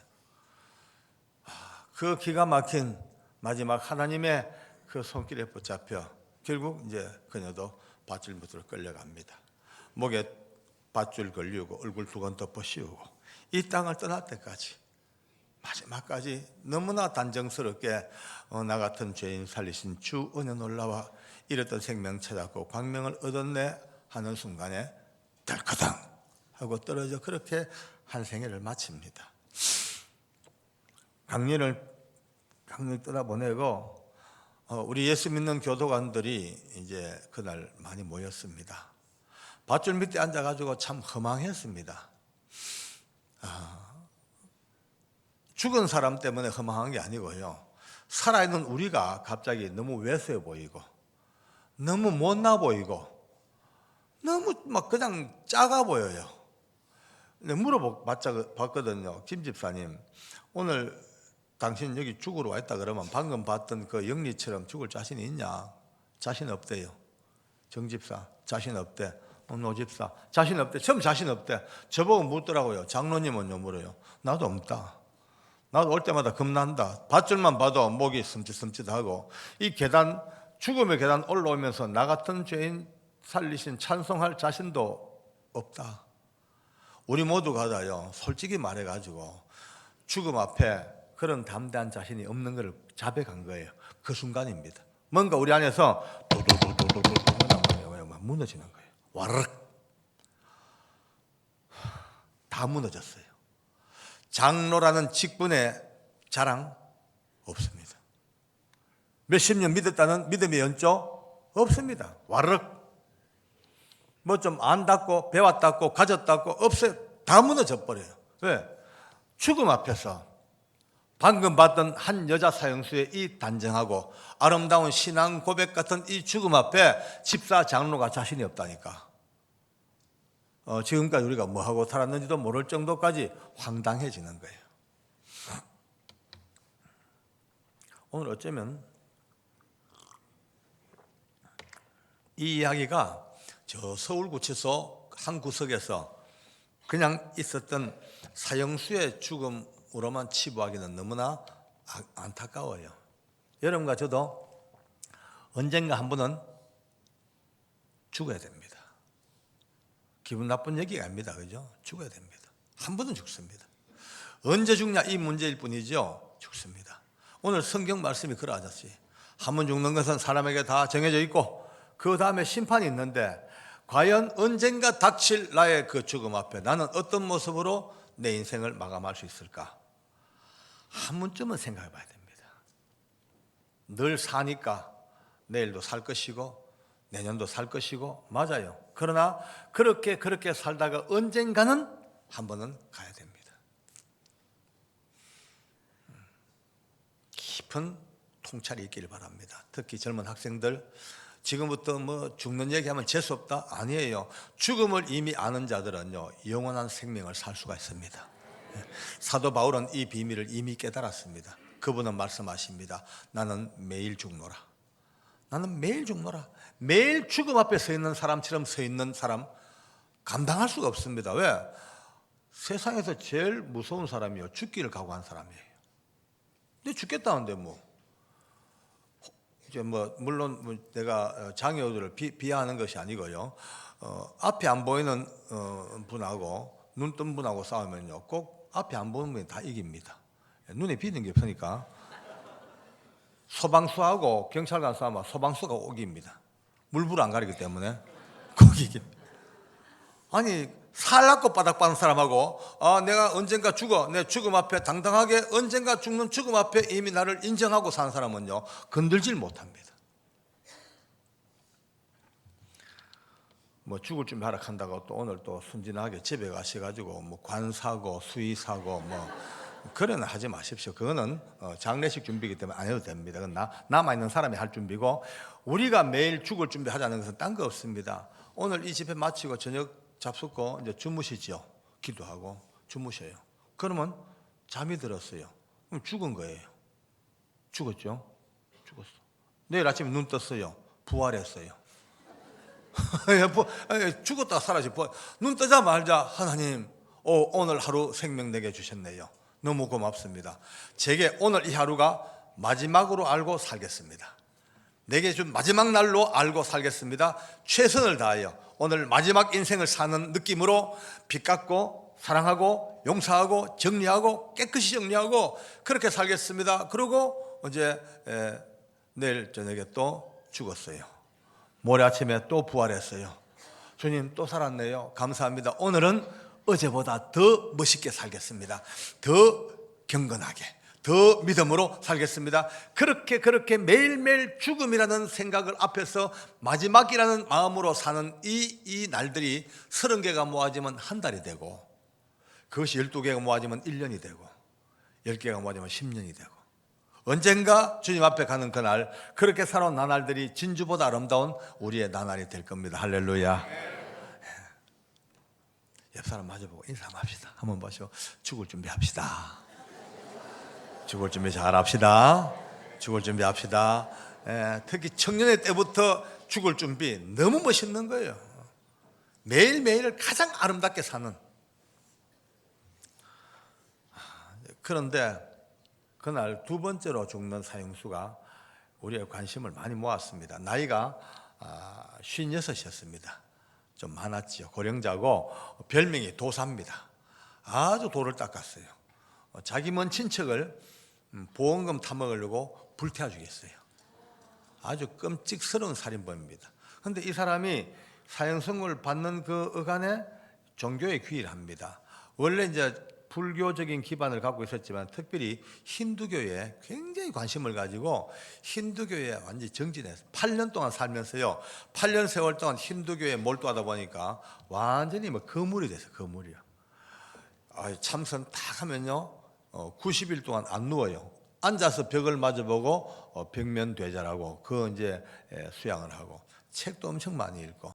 Speaker 2: 그 기가 막힌 마지막 하나님의 그 손길에 붙잡혀 결국 이제 그녀도 밧줄 밑으로 끌려갑니다. 목에 밧줄 걸리고 얼굴 두건 덮어 씌우고 이 땅을 떠날 때까지 마지막까지 너무나 단정스럽게 나 같은 죄인 살리신 주 은혜 놀라와 잃었던 생명 찾았고 광명을 얻었네 하는 순간에 덜커덩 하고 떨어져 그렇게 한 생애를 마칩니다. 강lin을 떠나보내고 우리 예수 믿는 교도관들이 이제 그날 많이 모였습니다. 밧줄 밑에 앉아가지고 참 허망했습니다. 죽은 사람 때문에 허망한 게 아니고요. 살아있는 우리가 갑자기 너무 왜소해 보이고 너무 못나 보이고 너무 막 그냥 작아 보여요. 근데 물어봤거든요. 김 집사님, 오늘 당신 여기 죽으러 와 있다 그러면 방금 봤던 그 영리처럼 죽을 자신이 있냐? 자신 없대요. 정 집사 자신 없대. 노 집사 자신 없대. 처음 자신 없대. 저보고 묻더라고요. 장로님은요? 물어요. 나도 없다. 나도 올 때마다 겁난다. 밧줄만 봐도 목이 섬찟섬찟하고 이 계단, 죽음의 계단 올라오면서 나 같은 죄인 살리신 찬송할 자신도 없다. 우리 모두가 다요, 솔직히 말해가지고 죽음 앞에 그런 담대한 자신이 없는 것을 자백한 거예요. 그 순간입니다. 뭔가 우리 안에서 도도도도도도 무너지는 거예요. 와르륵 다 무너졌어요. 장로라는 직분의 자랑 없습니다. 몇십 년 믿었다는 믿음의 연조 없습니다. 와르륵 뭐 좀 안닿고 배웠다고 가졌다고 없어요. 다 무너져 버려요. 왜? 죽음 앞에서 방금 봤던 한 여자 사형수의 이 단정하고 아름다운 신앙 고백 같은 이 죽음 앞에 집사 장로가 자신이 없다니까. 지금까지 우리가 뭐하고 살았는지도 모를 정도까지 황당해지는 거예요. 오늘 어쩌면 이 이야기가 저 서울구치소 한 구석에서 그냥 있었던 사형수의 죽음으로만 치부하기는 너무나 안타까워요. 여러분과 저도 언젠가 한 번은 죽어야 됩니다. 기분 나쁜 얘기가 아닙니다. 그죠? 죽어야 됩니다. 한 번은 죽습니다. 언제 죽냐 이 문제일 뿐이죠. 죽습니다. 오늘 성경 말씀이 그러하듯이 한 번 죽는 것은 사람에게 다 정해져 있고 그 다음에 심판이 있는데 과연 언젠가 닥칠 나의 그 죽음 앞에 나는 어떤 모습으로 내 인생을 마감할 수 있을까? 한 번쯤은 생각해 봐야 됩니다. 늘 사니까 내일도 살 것이고 내년도 살 것이고 맞아요. 그러나 그렇게 살다가 언젠가는 한 번은 가야 됩니다. 깊은 통찰이 있기를 바랍니다. 특히 젊은 학생들 지금부터 뭐 죽는 얘기하면 재수 없다? 아니에요. 죽음을 이미 아는 자들은요 영원한 생명을 살 수가 있습니다. 사도 바울은 이 비밀을 이미 깨달았습니다. 그분은 말씀하십니다. 나는 매일 죽노라. 나는 매일 죽노라. 매일 죽음 앞에 서 있는 사람처럼 서 있는 사람 감당할 수가 없습니다. 왜? 세상에서 제일 무서운 사람이요 죽기를 각오한 사람이에요. 근데 죽겠다는데 이제 물론 내가 장애우들을 비하하는 것이 아니고요. 앞에 안 보이는 분하고 눈 뜬 분하고 싸우면요 꼭 앞에 안 보이는 분이 다 이깁니다. 눈에 비는 게 없으니까. 소방수하고 경찰관 싸우면 소방수가 이깁니다. 물불 안 가리기 때문에 꼭 이깁니다. 아니 살라고 바닥 받는 사람하고 내가 언젠가 죽어 내 죽음 앞에 당당하게 언젠가 죽는 죽음 앞에 이미 나를 인정하고 사는 사람은요 건들질 못합니다. 죽을 준비하라 한다고 또 오늘 또 순진하게 집에 가셔가지고 관사고 수의사고 그래는 하지 마십시오. 그거는 장례식 준비이기 때문에 안 해도 됩니다. 그건 남아있는 사람이 할 준비고 우리가 매일 죽을 준비하자는 것은 딴 거 없습니다. 오늘 이 집회 마치고 저녁 잡숫고 이제 주무시죠. 기도하고 주무셔요. 그러면 잠이 들었어요. 그럼 죽은 거예요. 죽었죠? 죽었어. 내일 아침에 눈 떴어요. 부활했어요. 죽었다가 사라져. 눈 뜨자마자 하나님 오늘 하루 생명 내게 주셨네요. 너무 고맙습니다. 제게 오늘 이 하루가 마지막으로 알고 살겠습니다. 내게 준 마지막 날로 알고 살겠습니다. 최선을 다하여 오늘 마지막 인생을 사는 느낌으로 빚 갚고 사랑하고 용서하고 정리하고 깨끗이 정리하고 그렇게 살겠습니다. 그리고 이제 내일 저녁에 또 죽었어요. 모레 아침에 또 부활했어요. 주님 또 살았네요. 감사합니다. 오늘은 어제보다 더 멋있게 살겠습니다. 더 경건하게 더 믿음으로 살겠습니다. 그렇게 매일매일 죽음이라는 생각을 앞에서 마지막이라는 마음으로 사는 이 날들이 30개가 모아지면 한 달이 되고 그것이 12개가 모아지면 1년이 되고 10개가 모아지면 10년이 되고 언젠가 주님 앞에 가는 그날 그렇게 살아온 나날들이 진주보다 아름다운 우리의 나날이 될 겁니다. 할렐루야. 옆 사람 마주보고 인사 한번 합시다. 한번 보시고 죽을 준비합시다. 죽을 준비 잘 합시다. 죽을 준비 합시다. 특히 청년의 때부터 죽을 준비 너무 멋있는 거예요. 매일매일을 가장 아름답게 사는. 그런데 그날 두 번째로 죽는 사형수가 우리의 관심을 많이 모았습니다. 나이가 56이었습니다. 좀 많았지요. 고령자고 별명이 도사입니다. 아주 도를 닦았어요. 자기 먼 친척을 보험금 타먹으려고 불태워 죽였어요. 아주 끔찍스러운 살인범입니다. 그런데 이 사람이 사형선고를 받는 그 어간에 종교에 귀의를 합니다. 원래 이제 불교적인 기반을 갖고 있었지만 특별히 힌두교에 굉장히 관심을 가지고 힌두교에 완전히 정진해서 8년 동안 살면서요 8년 세월 동안 힌두교에 몰두하다 보니까 완전히 거물이 됐어요. 거물이요. 참선 딱 하면요 90일 동안 안 누워요. 앉아서 벽을 마주보고 벽면되자라고 그거 이제 수양을 하고 책도 엄청 많이 읽고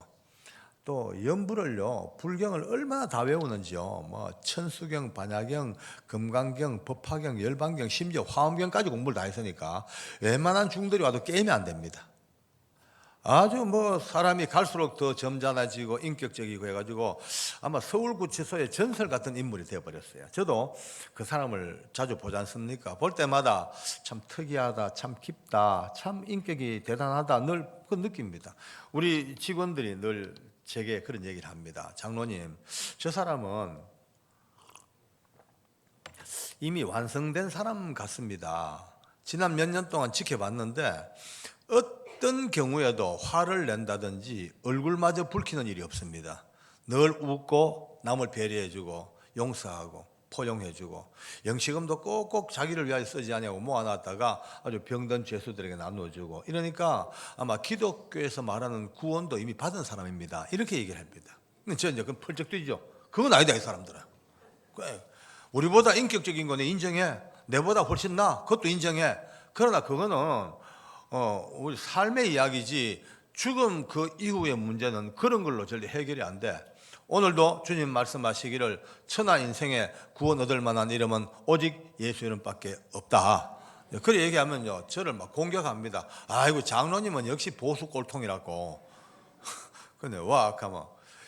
Speaker 2: 또 연부를요 불경을 얼마나 다 외우는지요. 천수경, 반야경, 금강경, 법화경, 열반경, 심지어 화엄경까지 공부를 다 했으니까 웬만한 중들이 와도 게임이 안 됩니다. 아주 사람이 갈수록 더 점잖아지고 인격적이고 해가지고 아마 서울구치소의 전설 같은 인물이 되어버렸어요. 저도 그 사람을 자주 보지 않습니까? 볼 때마다 참 특이하다, 참 깊다, 참 인격이 대단하다 늘 그 느낍니다. 우리 직원들이 늘 제게 그런 얘기를 합니다. 장로님, 저 사람은 이미 완성된 사람 같습니다. 지난 몇 년 동안 지켜봤는데 어떤 경우에도 화를 낸다든지 얼굴마저 붉히는 일이 없습니다. 늘 웃고 남을 배려해주고 용서하고 포용해주고 영시금도 꼭꼭 자기를 위하여 쓰지 아니하고 모아놨다가 아주 병든 죄수들에게 나누어주고 이러니까 아마 기독교에서 말하는 구원도 이미 받은 사람입니다. 이렇게 얘기를 합니다. 근데 저 이제 그건 펄쩍 뛰죠. 그건 아니다 이 사람들은. 우리보다 인격적인 거는 인정해. 내보다 훨씬 나. 그것도 인정해. 그러나 그거는 우리 삶의 이야기지 죽음 그 이후의 문제는 그런 걸로 절대 해결이 안 돼. 오늘도 주님 말씀하시기를 천하 인생에 구원 얻을 만한 이름은 오직 예수 이름밖에 없다. 그래 얘기하면요 저를 막 공격합니다. 아이고 장로님은 역시 보수 꼴통이라고. 근데 와 가만.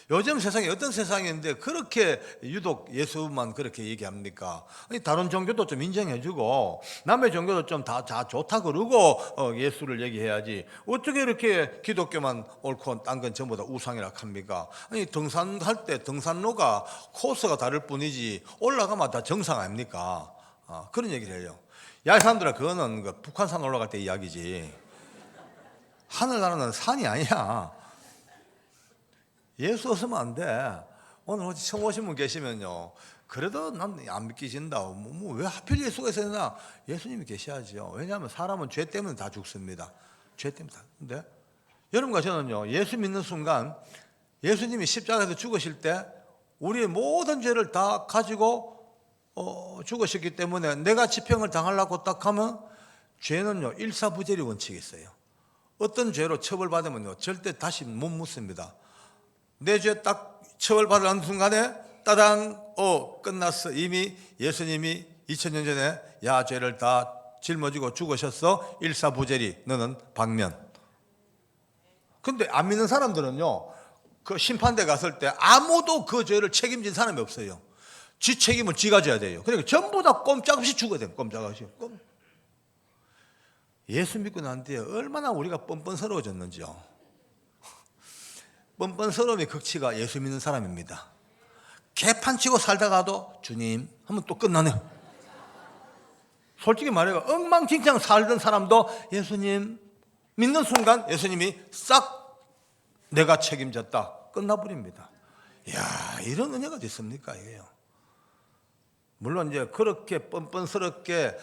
Speaker 2: 요즘 세상에 어떤 세상인데 그렇게 유독 예수만 그렇게 얘기합니까? 아니, 다른 종교도 좀 인정해주고 남의 종교도 좀 다 좋다 그러고 예수를 얘기해야지. 어떻게 이렇게 기독교만 옳고 딴 건 전부 다 우상이라 합니까? 아니 등산할 때 등산로가 코스가 다를 뿐이지 올라가면 다 정상 아닙니까? 그런 얘기를 해요. 야, 이 사람들아 그거는 그 북한산 올라갈 때 이야기지. 하늘나라는 산이 아니야. 예수 없으면 안 돼. 오늘 혹시 처음 오신 분 계시면요. 그래도 난 안 믿기진다. 왜 하필 예수가 있어야 되나? 예수님이 계셔야죠. 왜냐하면 사람은 죄 때문에 다 죽습니다. 죄 때문에 다. 근데 여러분과 저는요. 예수 믿는 순간 예수님이 십자가에서 죽으실 때 우리의 모든 죄를 다 가지고 죽으셨기 때문에 내가 지평을 당하려고 딱 하면 죄는요. 일사부재리 원칙이 있어요. 어떤 죄로 처벌받으면요. 절대 다시 못 묻습니다. 내 죄 딱 처벌받으는 순간에 따당 끝났어. 이미 예수님이 2000년 전에 야 죄를 다 짊어지고 죽으셨어. 일사부재리 너는 방면. 근데 안 믿는 사람들은요 그 심판대 갔을 때 아무도 그 죄를 책임진 사람이 없어요. 지 책임을 지가 져야 돼요. 그러니까 전부 다 꼼짝없이 죽어야 돼요. 꼼짝없이. 예수 믿고 난 뒤에 얼마나 우리가 뻔뻔스러워졌는지요. 뻔뻔스러움의 극치가 예수 믿는 사람입니다. 개판치고 살다가도 주님 하면 또 끝나네. 솔직히 말해요. 엉망진창 살던 사람도 예수님 믿는 순간 예수님이 싹 내가 책임졌다. 끝나버립니다. 이야, 이런 은혜가 어디 있습니까? 이게요. 물론 이제 그렇게 뻔뻔스럽게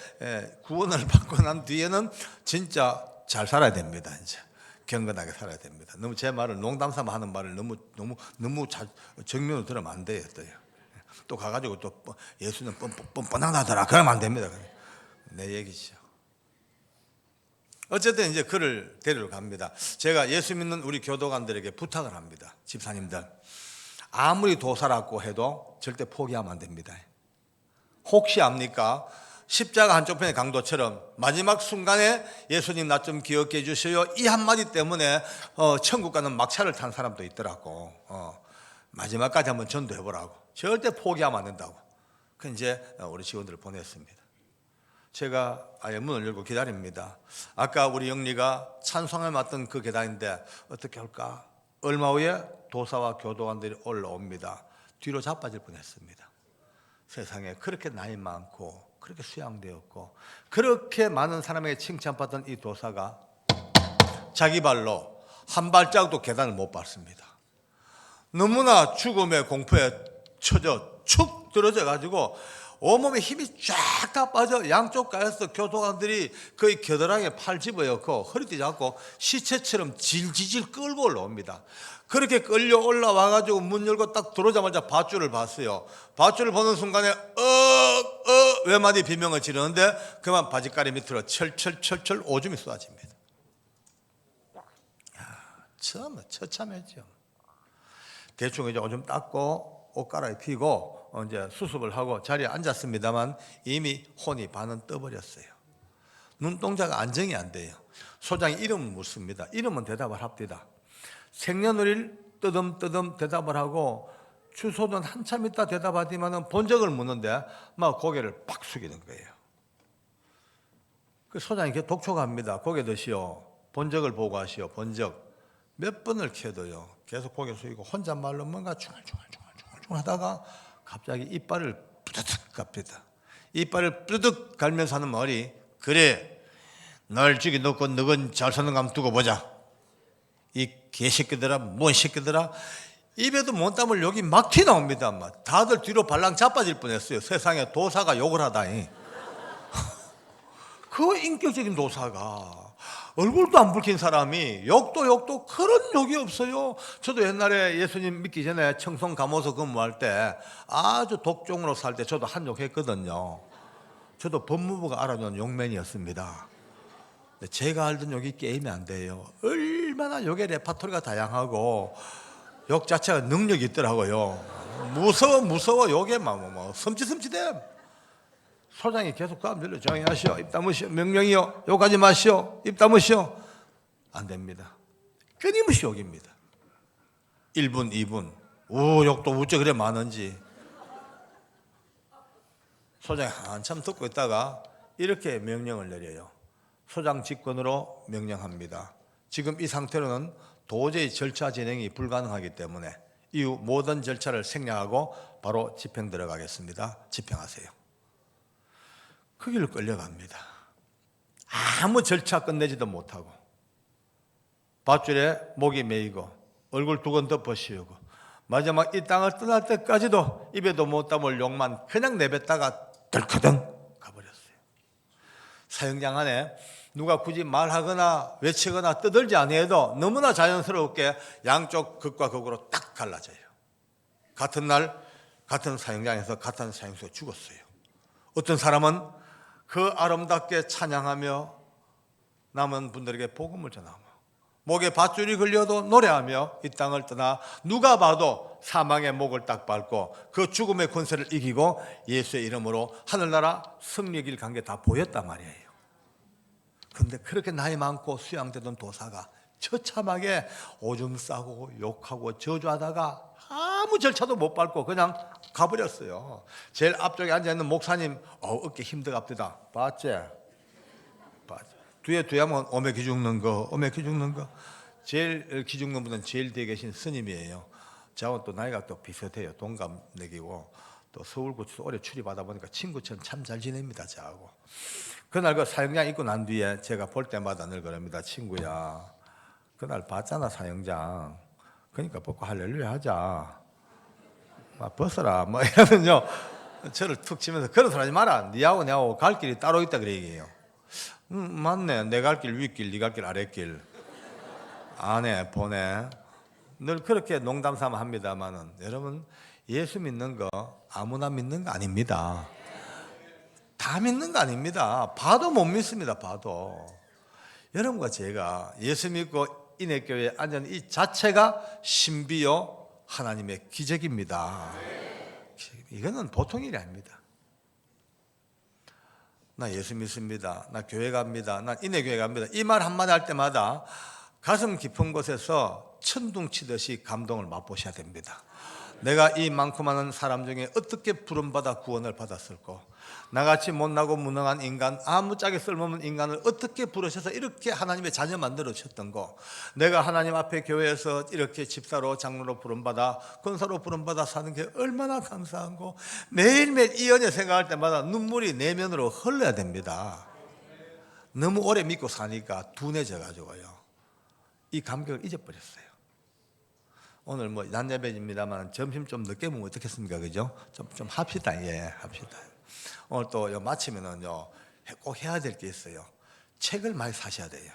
Speaker 2: 구원을 받고 난 뒤에는 진짜 잘 살아야 됩니다. 이제. 경건하게 살아야 됩니다. 너무 제 말을 농담삼아 하는 말을 너무 정면으로 들으면 안 돼요. 또 가가지고 또 예수는 뻔뻔하다더라 그러면 안 됩니다. 내 얘기죠. 어쨌든 이제 그를 데리러 갑니다. 제가 예수 믿는 우리 교도관들에게 부탁을 합니다. 집사님들 아무리 도사라고 해도 절대 포기하면 안 됩니다. 혹시 압니까? 십자가 한쪽 편의 강도처럼 마지막 순간에 예수님 나 좀 기억해 주세요. 이 한마디 때문에 천국 가는 막차를 탄 사람도 있더라고. 마지막까지 한번 전도해보라고. 절대 포기하면 안 된다고. 그 이제 우리 직원들을 보냈습니다. 제가 아예 문을 열고 기다립니다. 아까 우리 영리가 찬송을 맡던 그 계단인데 어떻게 할까? 얼마 후에 도사와 교도관들이 올라옵니다. 뒤로 자빠질 뻔했습니다. 세상에 그렇게 나이 많고 그렇게 수양되었고 그렇게 많은 사람에게 칭찬받던 이 도사가 자기 발로 한 발자국도 계단을 못 밟습니다. 너무나 죽음의 공포에 처져 축 들어져 가지고 온몸에 힘이 쫙 다 빠져 양쪽 가에서 교도관들이 거의 겨드랑이에 팔 집어넣고 허리띠 잡고 시체처럼 질질질 끌고 올라옵니다. 그렇게 끌려 올라와 가지고 문 열고 딱 들어오자마자 밧줄을 봤어요. 밧줄을 보는 순간에 외마디 비명을 지르는데 그만 바지가리 밑으로 철철철철 오줌이 쏟아집니다. 처참했죠. 대충 이제 오줌 닦고 옷 갈아입히고 이제 수습을 하고 자리에 앉았습니다만 이미 혼이 반은 떠버렸어요. 눈동자가 안정이 안 돼요. 소장이 이름을 묻습니다. 이름은 대답을 합니다. 생년월일 뜨듬뜨듬 대답을 하고 주소는 한참 있다 대답하지만은 본적을 묻는데 막 고개를 팍 숙이는 거예요. 그 소장이 이렇게 독촉합니다. 고개 드시오. 본적을 보고 하시오. 본적. 몇 번을 켜도요. 계속 고개 숙이고 혼잣말로 뭔가 중얼중얼 하다가 갑자기 이빨을 뿌드득 갑니다. 이빨을 뿌드득 갈면서 하는 말이, 그래, 날 죽이 놓고 너건 잘 사는 거 한번 두고 보자. 이 개새끼들아, 뭔 새끼들아. 입에도 못 담을 욕이 막 튀나옵니다. 다들 뒤로 발랑 자빠질 뻔했어요. 세상에 도사가 욕을 하다니. 그 인격적인 도사가 얼굴도 안 붉힌 사람이 욕도 그런 욕이 없어요. 저도 옛날에 예수님 믿기 전에 청송 감호소 근무할 때 아주 독종으로 살 때 저도 한 욕 했거든요. 저도 법무부가 알아준 욕맨이었습니다. 제가 알던 욕이 게임이 안 돼요. 얼마나 욕의 레파토리가 다양하고 욕 자체가 능력이 있더라고요. 무서워 욕에 막 섬찟섬찟해. 소장이 계속 가면 들려. 조용히 하시오. 입 다무시오. 명령이요. 욕하지 마시오. 입 다무시오. 안 됩니다. 끊임없이 욕입니다. 1분, 2분. 욕도 어째 그래 많은지. 소장이 한참 듣고 있다가 이렇게 명령을 내려요. 소장 직권으로 명령합니다. 지금 이 상태로는 도저히 절차 진행이 불가능하기 때문에 이후 모든 절차를 생략하고 바로 집행 들어가겠습니다. 집행하세요. 그 길로 끌려갑니다. 아무 절차 끝내지도 못하고 밧줄에 목이 메이고 얼굴 두건 덮어 씌우고 마지막 이 땅을 떠날 때까지도 입에도 못 담을 욕만 그냥 내뱉다가 덜커덩 가버렸어요. 사형장 안에 누가 굳이 말하거나 외치거나 떠들지 아니해도 너무나 자연스럽게 양쪽 극과 극으로 딱 갈라져요. 같은 날 같은 사형장에서 같은 사형소에 죽었어요. 어떤 사람은 그 아름답게 찬양하며 남은 분들에게 복음을 전하며 목에 밧줄이 걸려도 노래하며 이 땅을 떠나 누가 봐도 사망의 목을 딱 밟고 그 죽음의 권세를 이기고 예수의 이름으로 하늘나라 승리의 길 간 게 다 보였단 말이에요. 그런데 그렇게 나이 많고 수양되던 도사가 처참하게 오줌 싸고 욕하고 저주하다가 아무 절차도 못 밟고 그냥 가버렸어요. 제일 앞쪽에 앉아있는 목사님, 어깨 힘들갑니다. 봤지? 뒤에 하면 오메 기죽는 거. 제일 기죽는 분은 제일 뒤에 계신 스님이에요. 저하고 또 나이가 또 비슷해요. 동갑내기고 또 서울구치소 오래 출입하다 보니까 친구처럼 참 잘 지냅니다. 저하고. 그날 그 사형장 입고 난 뒤에 제가 볼 때마다 늘 그럽니다. 친구야, 그날 봤잖아 사형장. 그러니까 벗고 할렐루야 하자. 벗어라 뭐 이러면요 저를 툭 치면서 그런 소리 하지 마라. 니하고 내하고 갈 길이 따로 있다 그래 얘기해요. 맞네. 내 갈 길 윗길, 니 갈 길 아랫길. 안해 보내. 늘 그렇게 농담 삼아 합니다만은 여러분, 예수 믿는 거 아무나 믿는 거 아닙니다. 다 믿는 거 아닙니다. 봐도 못 믿습니다. 봐도. 여러분과 제가 예수 믿고 인해교회에 앉은 이 자체가 신비요 하나님의 기적입니다. 이거는 보통 일이 아닙니다. 나 예수 믿습니다. 나 교회 갑니다. 나 인해교회 갑니다. 이 말 한마디 할 때마다 가슴 깊은 곳에서 천둥치듯이 감동을 맛보셔야 됩니다. 내가 이만큼 많은 사람 중에 어떻게 부름받아 구원을 받았을까? 나같이 못나고 무능한 인간, 아무짝에 쓸모없는 인간을 어떻게 부르셔서 이렇게 하나님의 자녀 만들어주셨던 거. 내가 하나님 앞에 교회에서 이렇게 집사로, 장로로 부름받아, 권사로 부름받아 사는 게 얼마나 감사한 거. 매일매일 이 은혜 생각할 때마다 눈물이 내면으로 흘러야 됩니다. 너무 오래 믿고 사니까 둔해져가지고요, 이 감격을 잊어버렸어요. 오늘 뭐 낮예배입니다만 점심 좀 늦게 먹으면 어떻겠습니까? 그죠? 좀 합시다. 예, 합시다. 오늘 또 마치면은요, 꼭 해야 될 게 있어요. 책을 많이 사셔야 돼요.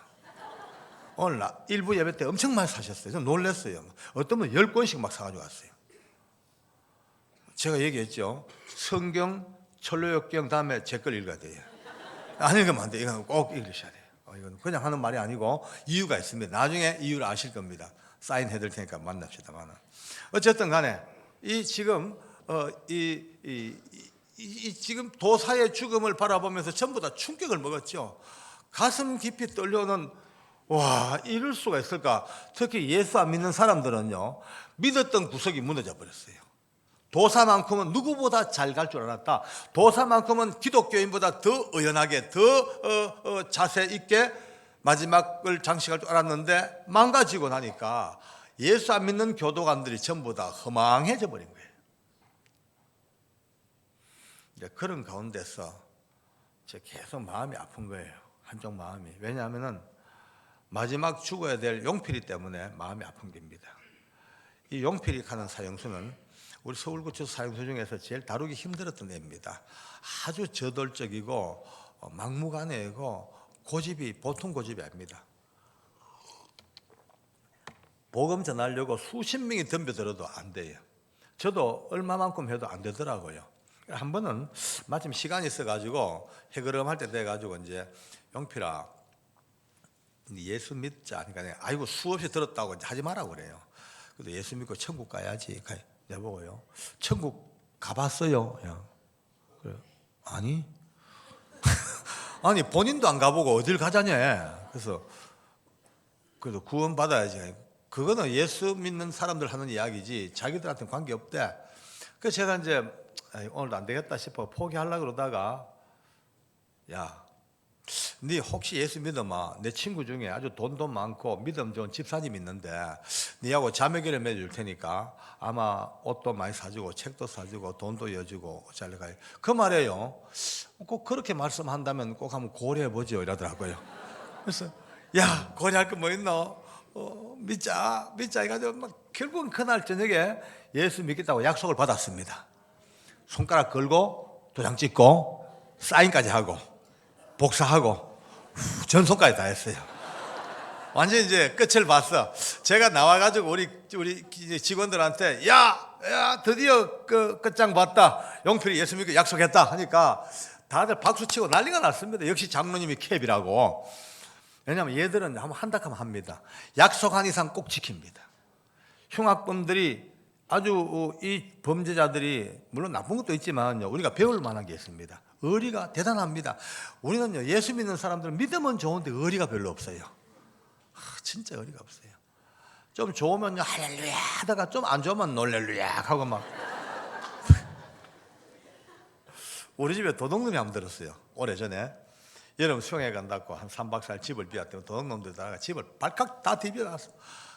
Speaker 2: 오늘 일부 예배 때 엄청 많이 사셨어요. 좀 놀랐어요. 어떤 분은 10권씩 막 사가지고 왔어요. 제가 얘기했죠. 성경, 철로역경 다음에 제 걸 읽어야 돼요. 안 읽으면 안 돼요. 이건 꼭 읽으셔야 돼요. 이건 그냥 하는 말이 아니고 이유가 있습니다. 나중에 이유를 아실 겁니다. 사인해드릴 테니까 만납시다만, 어쨌든 간에 이 지금 지금 도사의 죽음을 바라보면서 전부 다 충격을 먹었죠. 가슴 깊이 떨려오는, 와, 이럴 수가 있을까? 특히 예수 안 믿는 사람들은요, 믿었던 구석이 무너져 버렸어요. 도사만큼은 누구보다 잘 갈 줄 알았다. 도사만큼은 기독교인보다 더 의연하게, 더 자세 있게 마지막을 장식할 줄 알았는데 망가지고 나니까 예수 안 믿는 교도관들이 전부 다 허망해져 버린 거예요. 이제 그런 가운데서 계속 마음이 아픈 거예요. 한쪽 마음이. 왜냐하면 마지막 죽어야 될 용필이 때문에 마음이 아픈 겁니다. 이 용필이 가는 사형수는 우리 서울구치소 사형수 중에서 제일 다루기 힘들었던 애입니다. 아주 저돌적이고 막무가내이고 고집이 보통 고집이 아닙니다. 복음 전하려고 수십 명이 덤벼들어도 안 돼요. 저도 얼마만큼 해도 안 되더라고요. 한 번은 마침 시간이 있어가지고 해그름할 때 돼가지고 이제 용필아 예수 믿자 하니까 아이고 수없이 들었다고 이제 하지 마라 그래요. 그래도 예수 믿고 천국 가야지. 내보고요. 천국 가봤어요. 그래 아니 아니 본인도 안 가보고 어딜 가자냐. 그래서 그래도 구원 받아야지. 그거는 예수 믿는 사람들 하는 이야기지 자기들한테는 관계 없대. 그래서 제가 이제 오늘도 안 되겠다 싶어 포기하려고 그러다가 야, 네 혹시 예수 믿어마 내 친구 중에 아주 돈도 많고 믿음 좋은 집사님 있는데 네하고 자매기를 맺어줄 테니까 아마 옷도 많이 사주고 책도 사주고 돈도 이어주고 잘가요. 그 말이에요. 꼭 그렇게 말씀한다면 꼭 한번 고려해보죠 이러더라고요. 그래서 야 고려할 거 뭐 있노? 믿자 해가지고 막 결국은 그날 저녁에 예수 믿겠다고 약속을 받았습니다. 손가락 걸고 도장 찍고 사인까지 하고 복사하고 전송까지 다 했어요. 완전 이제 끝을 봤어. 제가 나와가지고 우리 직원들한테 야 드디어 그 끝장 봤다. 용필이 예수 믿고 약속했다 하니까 다들 박수치고 난리가 났습니다. 역시 장로님이 캡이라고. 왜냐하면 얘들은 한다 하면 합니다. 약속한 이상 꼭 지킵니다. 흉악범들이 아주 이 범죄자들이 물론 나쁜 것도 있지만 우리가 배울 만한 게 있습니다. 의리가 대단합니다. 우리는요 예수 믿는 사람들은 믿으면 좋은데 의리가 별로 없어요. 진짜 의리가 없어요. 좀 좋으면요 할렐루야 하다가 좀 안 좋으면 놀렐루야 하고 막. 우리 집에 도둑놈이 한번 들었어요. 오래전에 여름 수영회 간다고 한 3박 4일 집을 비웠더니 도둑놈들다가 집을 발칵 다 뒤벼놨어.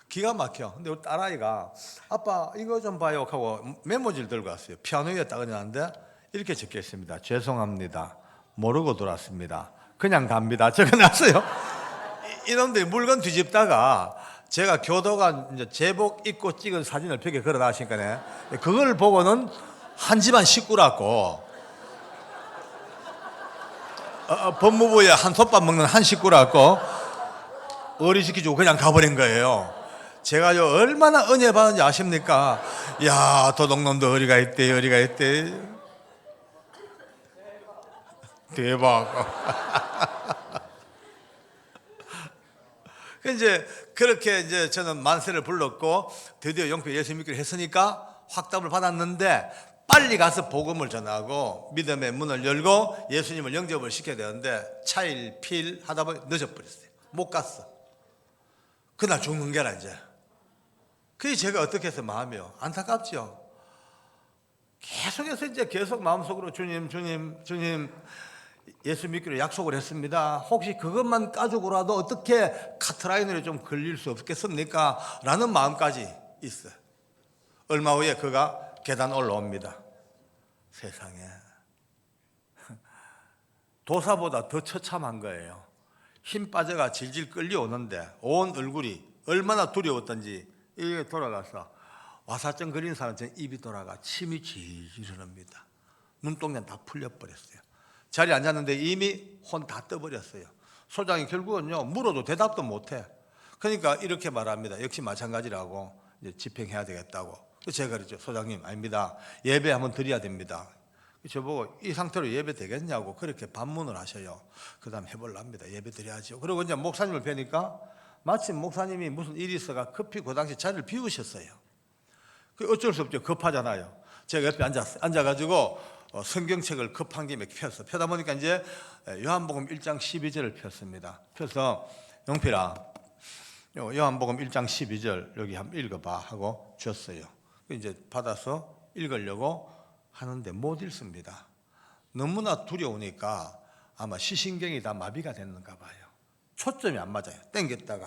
Speaker 2: 기가 막혀. 근데 우리 딸아이가 아빠 이거 좀 봐요 하고 메모지를 들고 왔어요. 피아노 위에 딱 얹었는데 이렇게 적혀 있습니다. 죄송합니다. 모르고 들어왔습니다. 그냥 갑니다. 적어놨어요. 이놈들이 물건 뒤집다가 제가 교도관 이제 제복 입고 찍은 사진을 벽에 걸어놨으니까 그걸 보고는 한 집안 식구라고 법무부에 한솥밥 먹는 한 식구라고 어리시키주고 그냥 가버린 거예요. 제가요 얼마나 은혜 받은지 아십니까? 야 도둑놈도 어리가 있대. 대박. 이제 그렇게 이제 저는 만세를 불렀고 드디어 용필 예수 믿기로 했으니까 확답을 받았는데 빨리 가서 복음을 전하고 믿음의 문을 열고 예수님을 영접을 시켜야 되는데 차일피일 하다 보니 늦어버렸어요. 못 갔어. 그날 죽는 게라 이제. 그게 제가 어떻게 해서 마음이요 안타깝죠. 계속해서 이제 계속 마음속으로 주님 예수 믿기로 약속을 했습니다. 혹시 그것만 가지고라도 어떻게 카트라인으로 좀 걸릴 수 없겠습니까? 라는 마음까지 있어요. 얼마 후에 그가 계단 올라옵니다. 세상에 도사보다 더 처참한 거예요. 힘 빠져가 질질 끌려오는데 온 얼굴이 얼마나 두려웠던지 이게 돌아가서 와사증 걸린 사람처럼 입이 돌아가 침이 질질 흐릅니다. 눈동자 다 풀려버렸어요. 자리에 앉았는데 이미 혼 다 떠버렸어요. 소장이 결국은요 물어도 대답도 못해. 그러니까 이렇게 말합니다. 역시 마찬가지라고 이제 집행해야 되겠다고. 제가 그랬죠. 소장님 아닙니다. 예배 한번 드려야 됩니다. 저보고 이 상태로 예배 되겠냐고 그렇게 반문을 하셔요. 그 다음 해보랍니다. 예배 드려야죠. 그리고 이제 목사님을 뵈니까 마침 목사님이 무슨 일이 있어가 급히 그 당시 자리를 비우셨어요. 그 어쩔 수 없죠. 급하잖아요. 제가 옆에 앉아가지고 성경책을 급한 김에 펴다 보니까 이제 요한복음 1장 12절을 폈습니다. 펴서 용필아 요한복음 1장 12절 여기 한번 읽어봐 하고 줬어요. 이제 받아서 읽으려고 하는데 못 읽습니다. 너무나 두려우니까 아마 시신경이 다 마비가 됐는가 봐요. 초점이 안 맞아요. 땡겼다가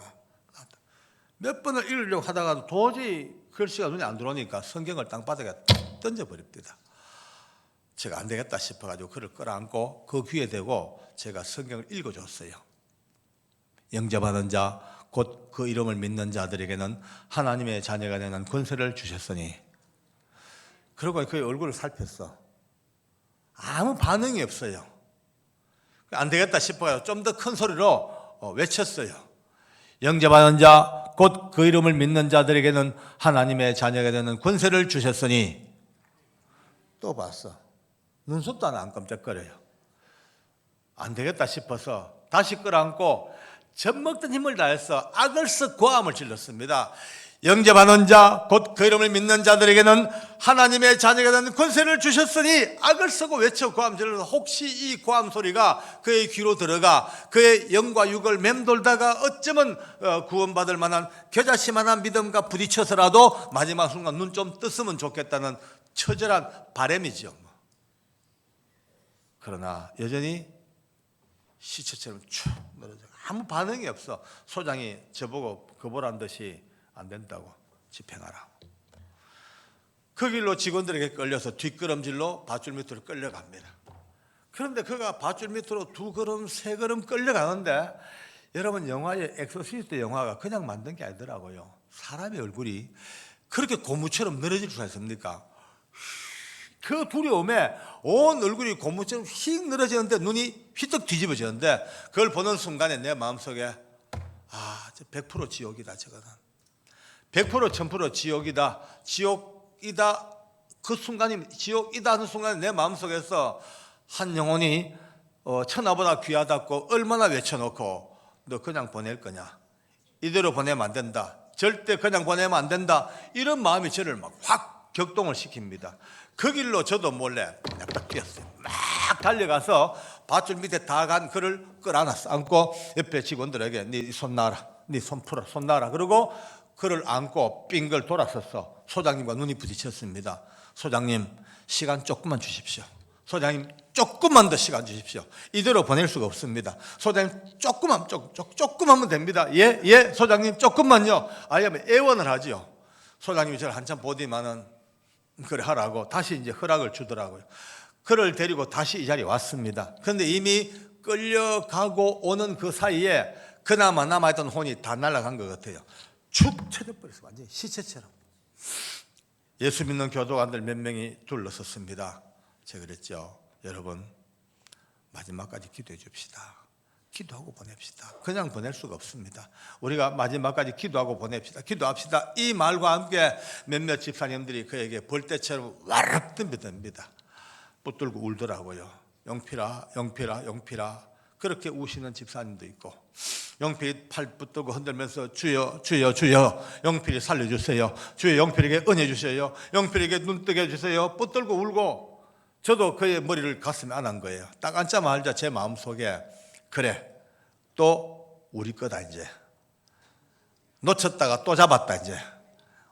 Speaker 2: 몇 번을 읽으려고 하다가도 도저히 글씨가 눈에 안 들어오니까 성경을 땅바닥에 탁 던져버립니다. 제가 안 되겠다 싶어가지고 그를 끌어안고 그 귀에 대고 제가 성경을 읽어줬어요. 영접하는 자, 곧 그 이름을 믿는 자들에게는 하나님의 자녀가 되는 권세를 주셨으니. 그러고 그의 얼굴을 살폈어. 아무 반응이 없어요. 안 되겠다 싶어요. 좀 더 큰 소리로 외쳤어요. 영접하는 자, 곧 그 이름을 믿는 자들에게는 하나님의 자녀가 되는 권세를 주셨으니. 또 봤어. 눈썹도 하나 안 깜짝거려요. 안 되겠다 싶어서 다시 끌어안고 젖먹던 힘을 다해서 악을석 고함을 질렀습니다. 영접하는 자, 곧 그 이름을 믿는 자들에게는 하나님의 자녀가 되는 권세를 주셨으니. 악을 쓰고 외쳐 고함 질러서 혹시 이 고함 소리가 그의 귀로 들어가 그의 영과 육을 맴돌다가 어쩌면 구원받을 만한 겨자씨만한 믿음과 부딪혀서라도 마지막 순간 눈 좀 떴으면 좋겠다는 처절한 바람이죠. 그러나 여전히 시체처럼 쭉 늘어져. 아무 반응이 없어. 소장이 저보고 거부란 듯이 안 된다고, 집행하라고. 그 길로 직원들에게 끌려서 뒷걸음질로 밧줄 밑으로 끌려갑니다. 그런데 그가 밧줄 밑으로 2걸음, 3걸음 끌려가는데, 여러분, 영화의 엑소시스트 영화가 그냥 만든 게 아니더라고요. 사람의 얼굴이 그렇게 고무처럼 늘어질 수가 있습니까? 그 두려움에 온 얼굴이 고무처럼 휙 늘어지는데 눈이 휘떡 뒤집어지는데, 그걸 보는 순간에 내 마음속에 저 100% 지옥이다, 저거는. 100% 1000% 지옥이다. 지옥이다. 그 순간이 지옥이다 하는 순간에 내 마음속에서 한 영혼이 천하보다 귀하다고 얼마나 외쳐놓고 너 그냥 보낼 거냐? 이대로 보내면 안 된다. 절대 그냥 보내면 안 된다. 이런 마음이 저를 막 확 격동을 시킵니다. 그 길로 저도 몰래 딱 뛰었어요. 막 달려가서 밧줄 밑에 다 간 그를 끌어안았어. 안고 옆에 직원들에게 네 손 놔라. 네 손 풀어. 손 놔라. 그리고 그를 안고 빙글 돌아섰어. 소장님과 눈이 부딪혔습니다. 소장님, 시간 조금만 주십시오. 소장님, 조금만 더 시간 주십시오. 이대로 보낼 수가 없습니다. 소장님, 조금하면 됩니다. 예, 소장님, 조금만요. 아니면 애원을 하지요. 소장님이 저를 한참 보더니만은 그래 하라고 다시 이제 허락을 주더라고요. 그를 데리고 다시 이 자리에 왔습니다. 그런데 이미 끌려가고 오는 그 사이에 그나마 남아있던 혼이 다 날아간 것 같아요. 축 쳐져버렸어요. 완전히 시체처럼. 예수 믿는 교도관들 몇 명이 둘러섰습니다. 제가 그랬죠. 여러분, 마지막까지 기도해 줍시다. 기도하고 보냅시다. 그냥 보낼 수가 없습니다. 우리가 마지막까지 기도하고 보냅시다. 기도합시다. 이 말과 함께 몇몇 집사님들이 그에게 벌떼처럼 와르륵 덤벼듭니다. 붙들고 울더라고요. 영필아, 영필아, 영필아. 그렇게 우시는 집사님도 있고, 영필이 팔 붙들고 흔들면서 주여, 주여, 주여, 영필이 살려주세요. 주여, 영필에게 은혜 주세요. 영필에게 눈 뜨게 해주세요. 붙들고 울고, 저도 그의 머리를 가슴에 안은 거예요. 딱 앉자마자 제 마음속에 그래, 또 우리 거다. 이제 놓쳤다가 또 잡았다. 이제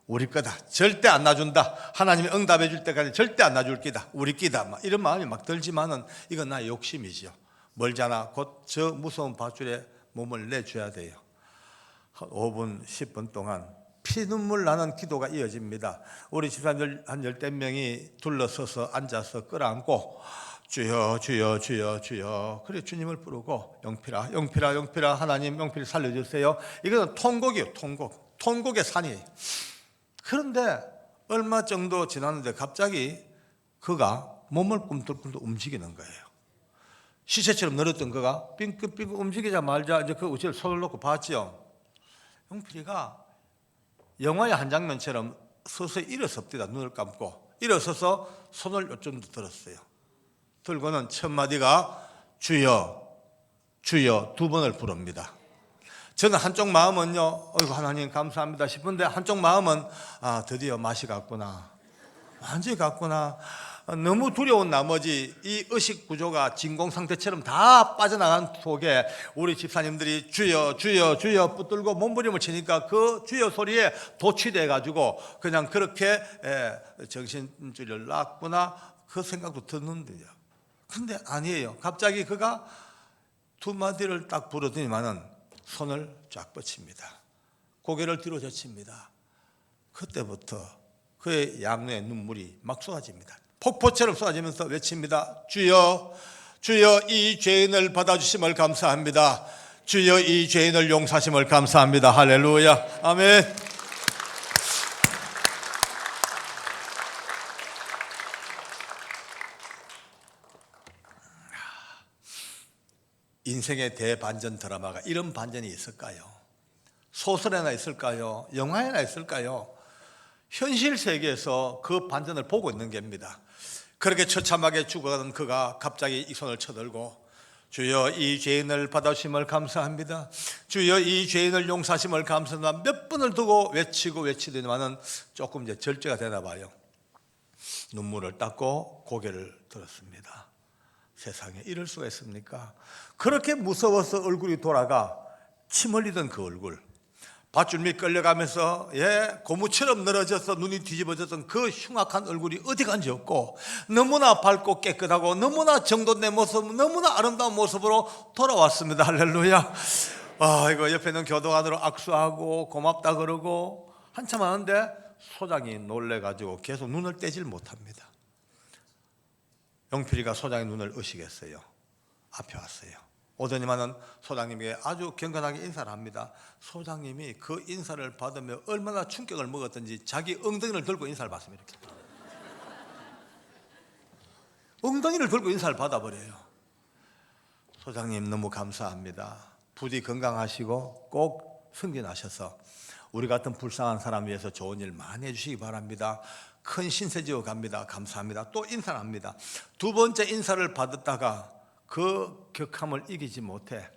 Speaker 2: 우리 거다. 절대 안 놔준다. 하나님이 응답해 줄 때까지 절대 안 놔줄 끼다. 우리 끼다. 막 이런 마음이 막 들지만은 이건 나의 욕심이죠. 멀잖아. 곧 저 무서운 밧줄에 몸을 내줘야 돼요. 한 5분, 10분 동안 피눈물 나는 기도가 이어집니다. 우리 집사님들 한 10명이 둘러서서 앉아서 끌어안고 주여, 주여, 주여, 주여. 그래 주님을 부르고 영필아, 영필아, 영필아, 하나님 영필 살려주세요. 이거는 통곡이에요. 통곡. 통곡의 산이에요. 그런데 얼마 정도 지났는데 갑자기 그가 몸을 꿈틀꿈틀 움직이는 거예요. 시체처럼 늘었던 그가 빙긋빙긋 움직이자마자 이제 그 우체를 손을 놓고 봤죠. 영필이가 영화의 한 장면처럼 서서히 일어섭니다. 눈을 감고 일어서서 손을 요쯤 더 들었어요. 들고는 첫 마디가 주여, 주여 2번을 부릅니다. 저는 한쪽 마음은요, 어이구 하나님 감사합니다 싶은데 한쪽 마음은 드디어 맛이 갔구나, 완전히 갔구나. 너무 두려운 나머지 이 의식 구조가 진공 상태처럼 다 빠져나간 속에 우리 집사님들이 주여, 주여, 주여 붙들고 몸부림을 치니까 그 주여 소리에 도취돼 가지고 그냥 그렇게 정신줄을 놨구나 그 생각도 드는데요. 근데 아니에요. 갑자기 그가 2마디를 딱 부르더니만은 손을 쫙 뻗칩니다. 고개를 뒤로 젖힙니다. 그때부터 그의 양눈에 눈물이 막 쏟아집니다. 폭포처럼 쏟아지면서 외칩니다. 주여, 주여, 이 죄인을 받아주심을 감사합니다. 주여, 이 죄인을 용서하심을 감사합니다. 할렐루야. 아멘. 인생의 대반전 드라마가 이런 반전이 있을까요? 소설에나 있을까요? 영화에나 있을까요? 현실 세계에서 그 반전을 보고 있는 겁니다. 그렇게 처참하게 죽어가는 그가 갑자기 이 손을 쳐들고 주여, 이 죄인을 받아주심을 감사합니다. 주여, 이 죄인을 용서하심을 감사합니다. 몇 번을 두고 외치더니만은 조금 이제 절제가 되나 봐요. 눈물을 닦고 고개를 들었습니다. 세상에 이럴 수가 있습니까? 그렇게 무서워서 얼굴이 돌아가 침 흘리던 그 얼굴, 밧줄 밑 끌려가면서 고무처럼 늘어져서 눈이 뒤집어졌던 그 흉악한 얼굴이 어디 간지 없고 너무나 밝고 깨끗하고 너무나 정돈된 모습, 너무나 아름다운 모습으로 돌아왔습니다. 할렐루야. 이거 옆에 있는 교도관으로 악수하고 고맙다 그러고 한참 하는데 소장이 놀래가지고 계속 눈을 떼질 못합니다. 영필이가 소장의 눈을 의식했어요. 앞에 왔어요. 오더니만은 소장님에게 아주 경건하게 인사를 합니다. 소장님이 그 인사를 받으며 얼마나 충격을 먹었던지 자기 엉덩이를 들고 인사를 받습니다. 이렇게. 엉덩이를 들고 인사를 받아버려요. 소장님 너무 감사합니다. 부디 건강하시고 꼭 승진하셔서 우리 같은 불쌍한 사람 위해서 좋은 일 많이 해주시기 바랍니다. 큰 신세 지어 갑니다. 감사합니다. 또 인사를 합니다. 두 번째 인사를 받았다가 그 격함을 이기지 못해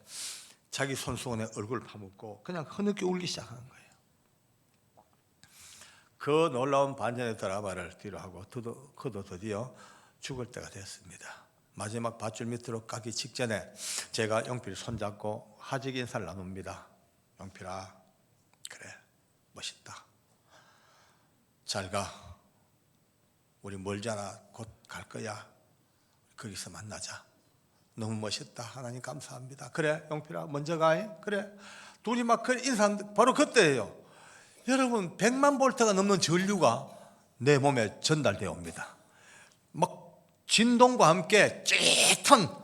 Speaker 2: 자기 손수건에 얼굴을 파묻고 그냥 흐느끼 울기 시작하는 거예요. 그 놀라운 반전의 드라마를 뒤로하고 그도 드디어 죽을 때가 됐습니다. 마지막 밧줄 밑으로 가기 직전에 제가 영필 손잡고 하직 인사를 나눕니다. 영필아, 그래, 멋있다. 잘 가. 우리 멀잖아. 곧 갈 거야. 거기서 만나자. 너무 멋있다. 하나님 감사합니다. 그래, 영필아, 먼저 가. 그래. 둘이 막 인사하는데 바로 그때예요. 여러분, 100만 볼트가 넘는 전류가 내 몸에 전달되어 옵니다. 막 진동과 함께 찌릿한,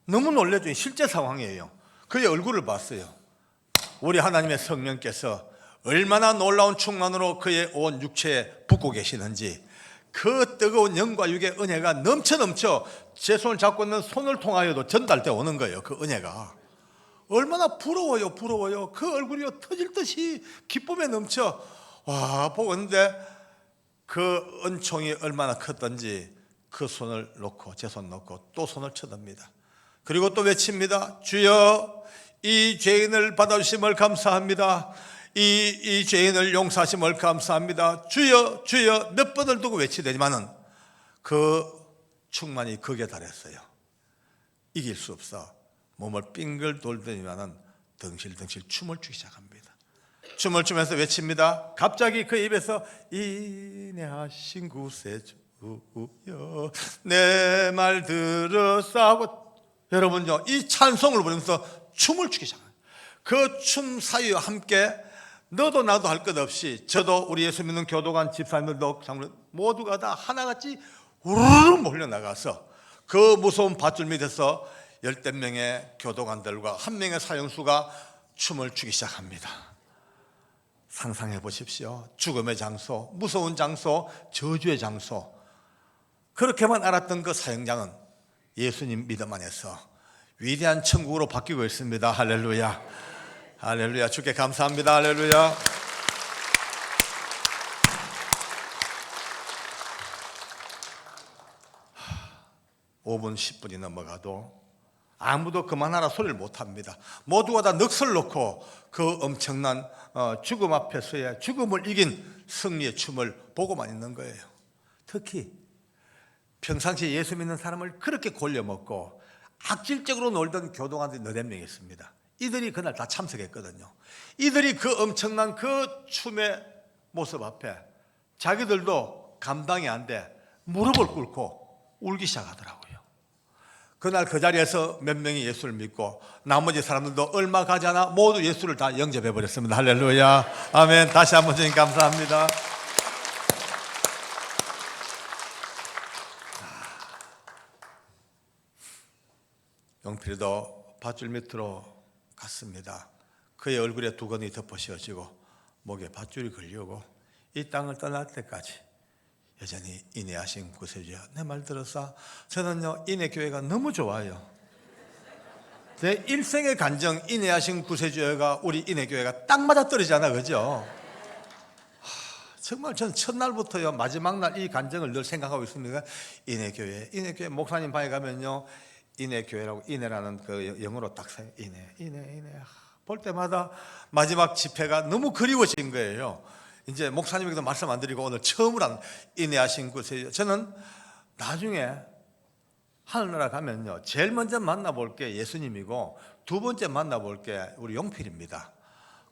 Speaker 2: 너무 놀래죠. 실제 상황이에요. 그의 얼굴을 봤어요. 우리 하나님의 성령께서 얼마나 놀라운 충만으로 그의 온 육체에 붓고 계시는지, 그 뜨거운 영과 육의 은혜가 넘쳐 제 손을 잡고 있는 손을 통하여도 전달되어 오는 거예요. 그 은혜가 얼마나 부러워요. 그 얼굴이 터질 듯이 기쁨에 넘쳐. 와, 보고 있는데 그 은총이 얼마나 컸던지 그 손을 놓고, 제 손 놓고 또 손을 쳐듭니다. 그리고 또 외칩니다. 주여, 이 죄인을 받아주심을 감사합니다. 이 죄인을 용서하심을 감사합니다. 주여, 주여 몇 번을 두고 외치더니만은 그 충만이 극에 달했어요. 이길 수 없어 몸을 빙글 돌더니만은 덩실덩실 춤을 추기 시작합니다. 춤을 추면서 외칩니다. 갑자기 그 입에서 인내하신 구세주여 내 말 들으사 하고, 여러분요, 이 찬송을 부르면서 춤을 추기 시작합니다. 그 춤 사이와 함께 너도 나도 할 것 없이 저도 우리 예수 믿는 교도관 집사님들도 모두가 다 하나같이 우르르 몰려나가서 그 무서운 밧줄 밑에서 10몇 명의 교도관들과 한 명의 사형수가 춤을 추기 시작합니다. 상상해 보십시오. 죽음의 장소, 무서운 장소, 저주의 장소. 그렇게만 알았던 그 사형장은 예수님 믿음 안에서 위대한 천국으로 바뀌고 있습니다. 할렐루야. 할렐루야. 주께 감사합니다. 할렐루야. 오 5분 10분이 넘어가도 아무도 그만하라 소리를 못합니다. 모두가 다 넋을 놓고 그 엄청난 죽음 앞에서의 죽음을 이긴 승리의 춤을 보고만 있는 거예요. 특히 평상시에 예수 믿는 사람을 그렇게 골려먹고 악질적으로 놀던 교도관들이 너댓 명 있습니다. 이들이 그날 다 참석했거든요. 이들이 그 엄청난 그 춤의 모습 앞에 자기들도 감당이 안 돼 무릎을 꿇고 울기 시작하더라고요. 그날 그 자리에서 몇 명이 예수를 믿고 나머지 사람들도 얼마 가지 않아 모두 예수를 다 영접해 버렸습니다. 할렐루야. 아멘. 다시 한번 주님 감사합니다. 용필이도 밧줄 밑으로 갔습니다. 그의 얼굴에 두건이 덮어 씌워지고 목에 밧줄이 걸리고 이 땅을 떠날 때까지 여전히 인내하신 구세주여, 내 말 들었어? 저는요 인내교회가 너무 좋아요. 내 일생의 간정 인내하신 구세주여가 우리 인내교회가 딱 맞아떨어지잖아, 그죠? 정말 저는 첫날부터요 마지막 날 이 간정을 늘 생각하고 있습니다. 인내교회 목사님 방에 가면요 인내교회라고, 인내라는 그 영어로 딱 써요. 인내 볼 때마다 마지막 집회가 너무 그리워진 거예요. 이제 목사님에게도 말씀 안 드리고 오늘 처음으로 한 인내하신 구세주여. 저는 나중에 하늘나라 가면요 제일 먼저 만나볼 게 예수님이고 두 번째 만나볼 게 우리 용필입니다.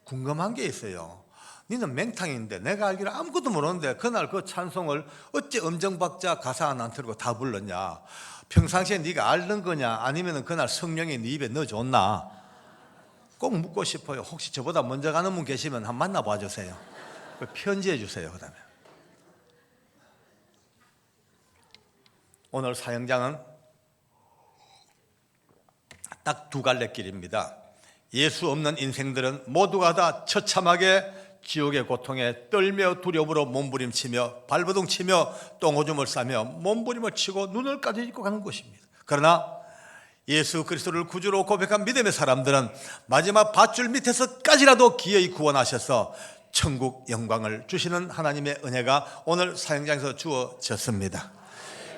Speaker 2: 궁금한 게 있어요. 니는 맹탕인데 내가 알기로 아무것도 모르는데 그날 그 찬송을 어째 음정박자 가사 하나 안 틀고 다 불렀냐? 평상시에 네가 알던 거냐? 아니면 그날 성령이 네 입에 넣어줬나? 꼭 묻고 싶어요. 혹시 저보다 먼저 가는 분 계시면 한번 만나봐 주세요. 편지해 주세요. 그다음에 오늘 사역장은 딱 두 갈래 길입니다. 예수 없는 인생들은 모두가 다 처참하게 지옥의 고통에 떨며 두려움으로 몸부림치며 발버둥치며 똥오줌을 싸며 몸부림을 치고 눈을 까지고 가는 것입니다. 그러나 예수 그리스도를 구주로 고백한 믿음의 사람들은 마지막 밧줄 밑에서까지라도 기어이 구원하셔서 천국 영광을 주시는 하나님의 은혜가 오늘 사역장에서 주어졌습니다.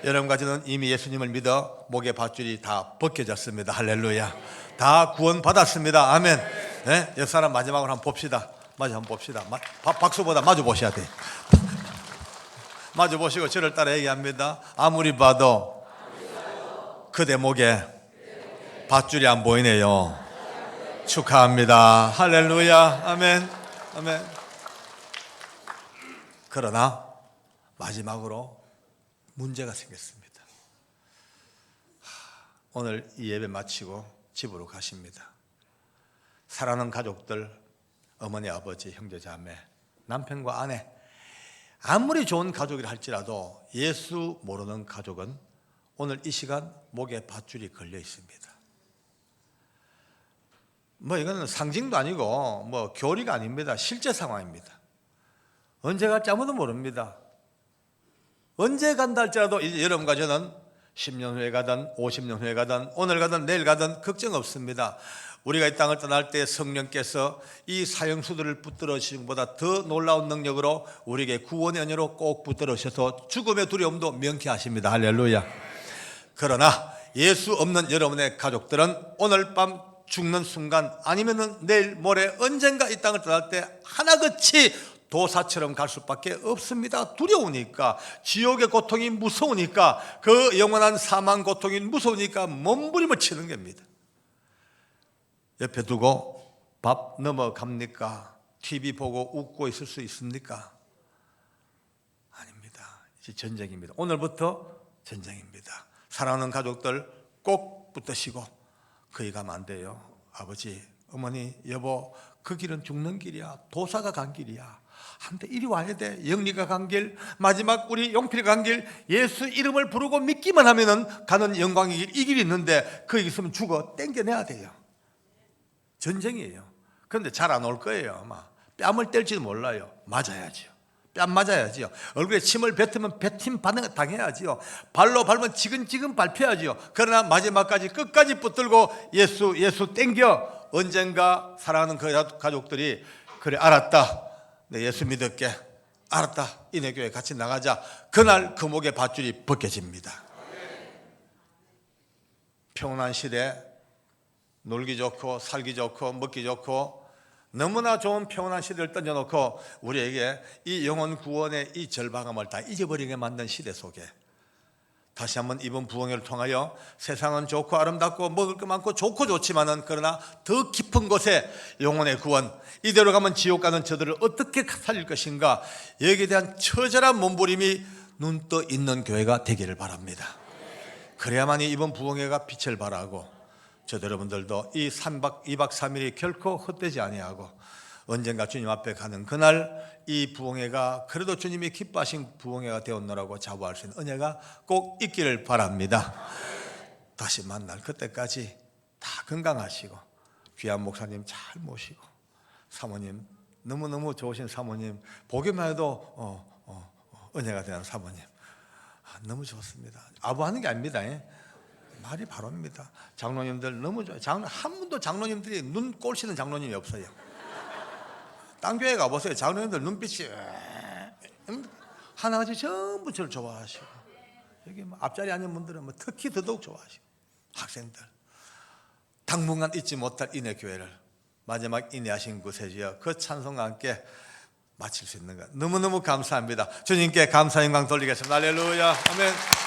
Speaker 2: 여러분과 저는 이미 예수님을 믿어 목의 밧줄이 다 벗겨졌습니다. 할렐루야. 다 구원받았습니다. 아멘. 네? 옆 사람 마지막으로 한번 봅시다. 마주 한번 봅시다. 박수보다 마주 보셔야 돼. 마주 보시고 저를 따라 얘기합니다. 아무리 봐도 그대 목에 밧줄이 안 보이네요. 축하합니다. 할렐루야. 아멘. 아멘. 그러나 마지막으로 문제가 생겼습니다. 오늘 이 예배 마치고 집으로 가십니다. 사랑하는 가족들, 어머니, 아버지, 형제, 자매, 남편과 아내, 아무리 좋은 가족이라 할지라도 예수 모르는 가족은 오늘 이 시간 목에 밧줄이 걸려 있습니다. 이거는 상징도 아니고 교리가 아닙니다. 실제 상황입니다. 언제 갈지 아무도 모릅니다. 언제 간다 할지라도 이제 여러분과 저는 10년 후에 가든 50년 후에 가든 오늘 가든 내일 가든 걱정 없습니다. 우리가 이 땅을 떠날 때 성령께서 이 사형수들을 붙들어 주신 것보다 더 놀라운 능력으로 우리에게 구원의 연유로 꼭 붙들어 주셔서 죽음의 두려움도 명케 하십니다. 할렐루야. 그러나 예수 없는 여러분의 가족들은 오늘 밤 죽는 순간 아니면 내일 모레 언젠가 이 땅을 떠날 때 하나같이 도사처럼 갈 수밖에 없습니다. 두려우니까, 지옥의 고통이 무서우니까, 그 영원한 사망 고통이 무서우니까 몸부림을 치는 겁니다. 옆에 두고 밥 넘어갑니까? TV 보고 웃고 있을 수 있습니까? 아닙니다. 이제 전쟁입니다. 오늘부터 전쟁입니다. 사랑하는 가족들 꼭 붙드시고 거기 가면 안 돼요. 아버지, 어머니, 여보, 그 길은 죽는 길이야. 도사가 간 길이야. 한데 이리 와야 돼. 영리가 간 길, 마지막 우리 용필이 간 길, 예수 이름을 부르고 믿기만 하면은 가는 영광의 길, 이 길이 있는데 거기 있으면 죽어 땡겨내야 돼요. 전쟁이에요. 그런데 잘 안 올 거예요. 아마 뺨을 뗄지도 몰라요. 맞아야죠. 뺨 맞아야지요. 얼굴에 침을 뱉으면 뱉임 반응 당해야지요. 발로 밟으면 지근지근 밟혀야지요. 그러나 마지막까지 끝까지 붙들고 예수 땡겨. 언젠가 사랑하는 그 가족들이 그래 알았다. 내 예수 믿을게. 알았다. 인내교회 같이 나가자. 그날 그 목의 밧줄이 벗겨집니다. 평온한 시대, 놀기 좋고 살기 좋고 먹기 좋고 너무나 좋은 평온한 시대를 던져놓고 우리에게 이 영혼 구원의 이 절박함을 다 잊어버리게 만든 시대 속에 다시 한번 이번 부흥회를 통하여 세상은 좋고 아름답고 먹을 거 많고 좋고 좋지만은 그러나 더 깊은 곳에 영혼의 구원, 이대로 가면 지옥 가는 저들을 어떻게 살릴 것인가, 여기에 대한 처절한 몸부림이 눈떠 있는 교회가 되기를 바랍니다. 그래야만이 이번 부흥회가 빛을 발하고 저도 여러분들도 이 2박 3일이 결코 헛되지 아니하고 언젠가 주님 앞에 가는 그날 이 부흥회가 그래도 주님이 기뻐하신 부흥회가 되었노라고 자부할 수 있는 은혜가 꼭 있기를 바랍니다. 다시 만날 그때까지 다 건강하시고 귀한 목사님 잘 모시고 사모님 너무너무 좋으신 사모님 보기만 해도 은혜가 되는 사모님 너무 좋습니다. 아부하는 게 아닙니다. 말이 바로입니다. 장로님들 너무 좋아요. 한 분도 장로님들이 눈 꼴시는 장로님이 없어요. 딴 교회 가보세요. 장로님들 눈빛이 하나같이 전부 저를 좋아하시고 여기 뭐 앞자리 앉은 분들은 뭐 특히 더더욱 좋아하시고 학생들 당분간 잊지 못할 인해 교회를 마지막 인해하신 구세주여 그 찬송과 함께 마칠 수 있는 것 너무너무 감사합니다. 주님께 감사 영광 돌리겠습니다. 할렐루야 아멘.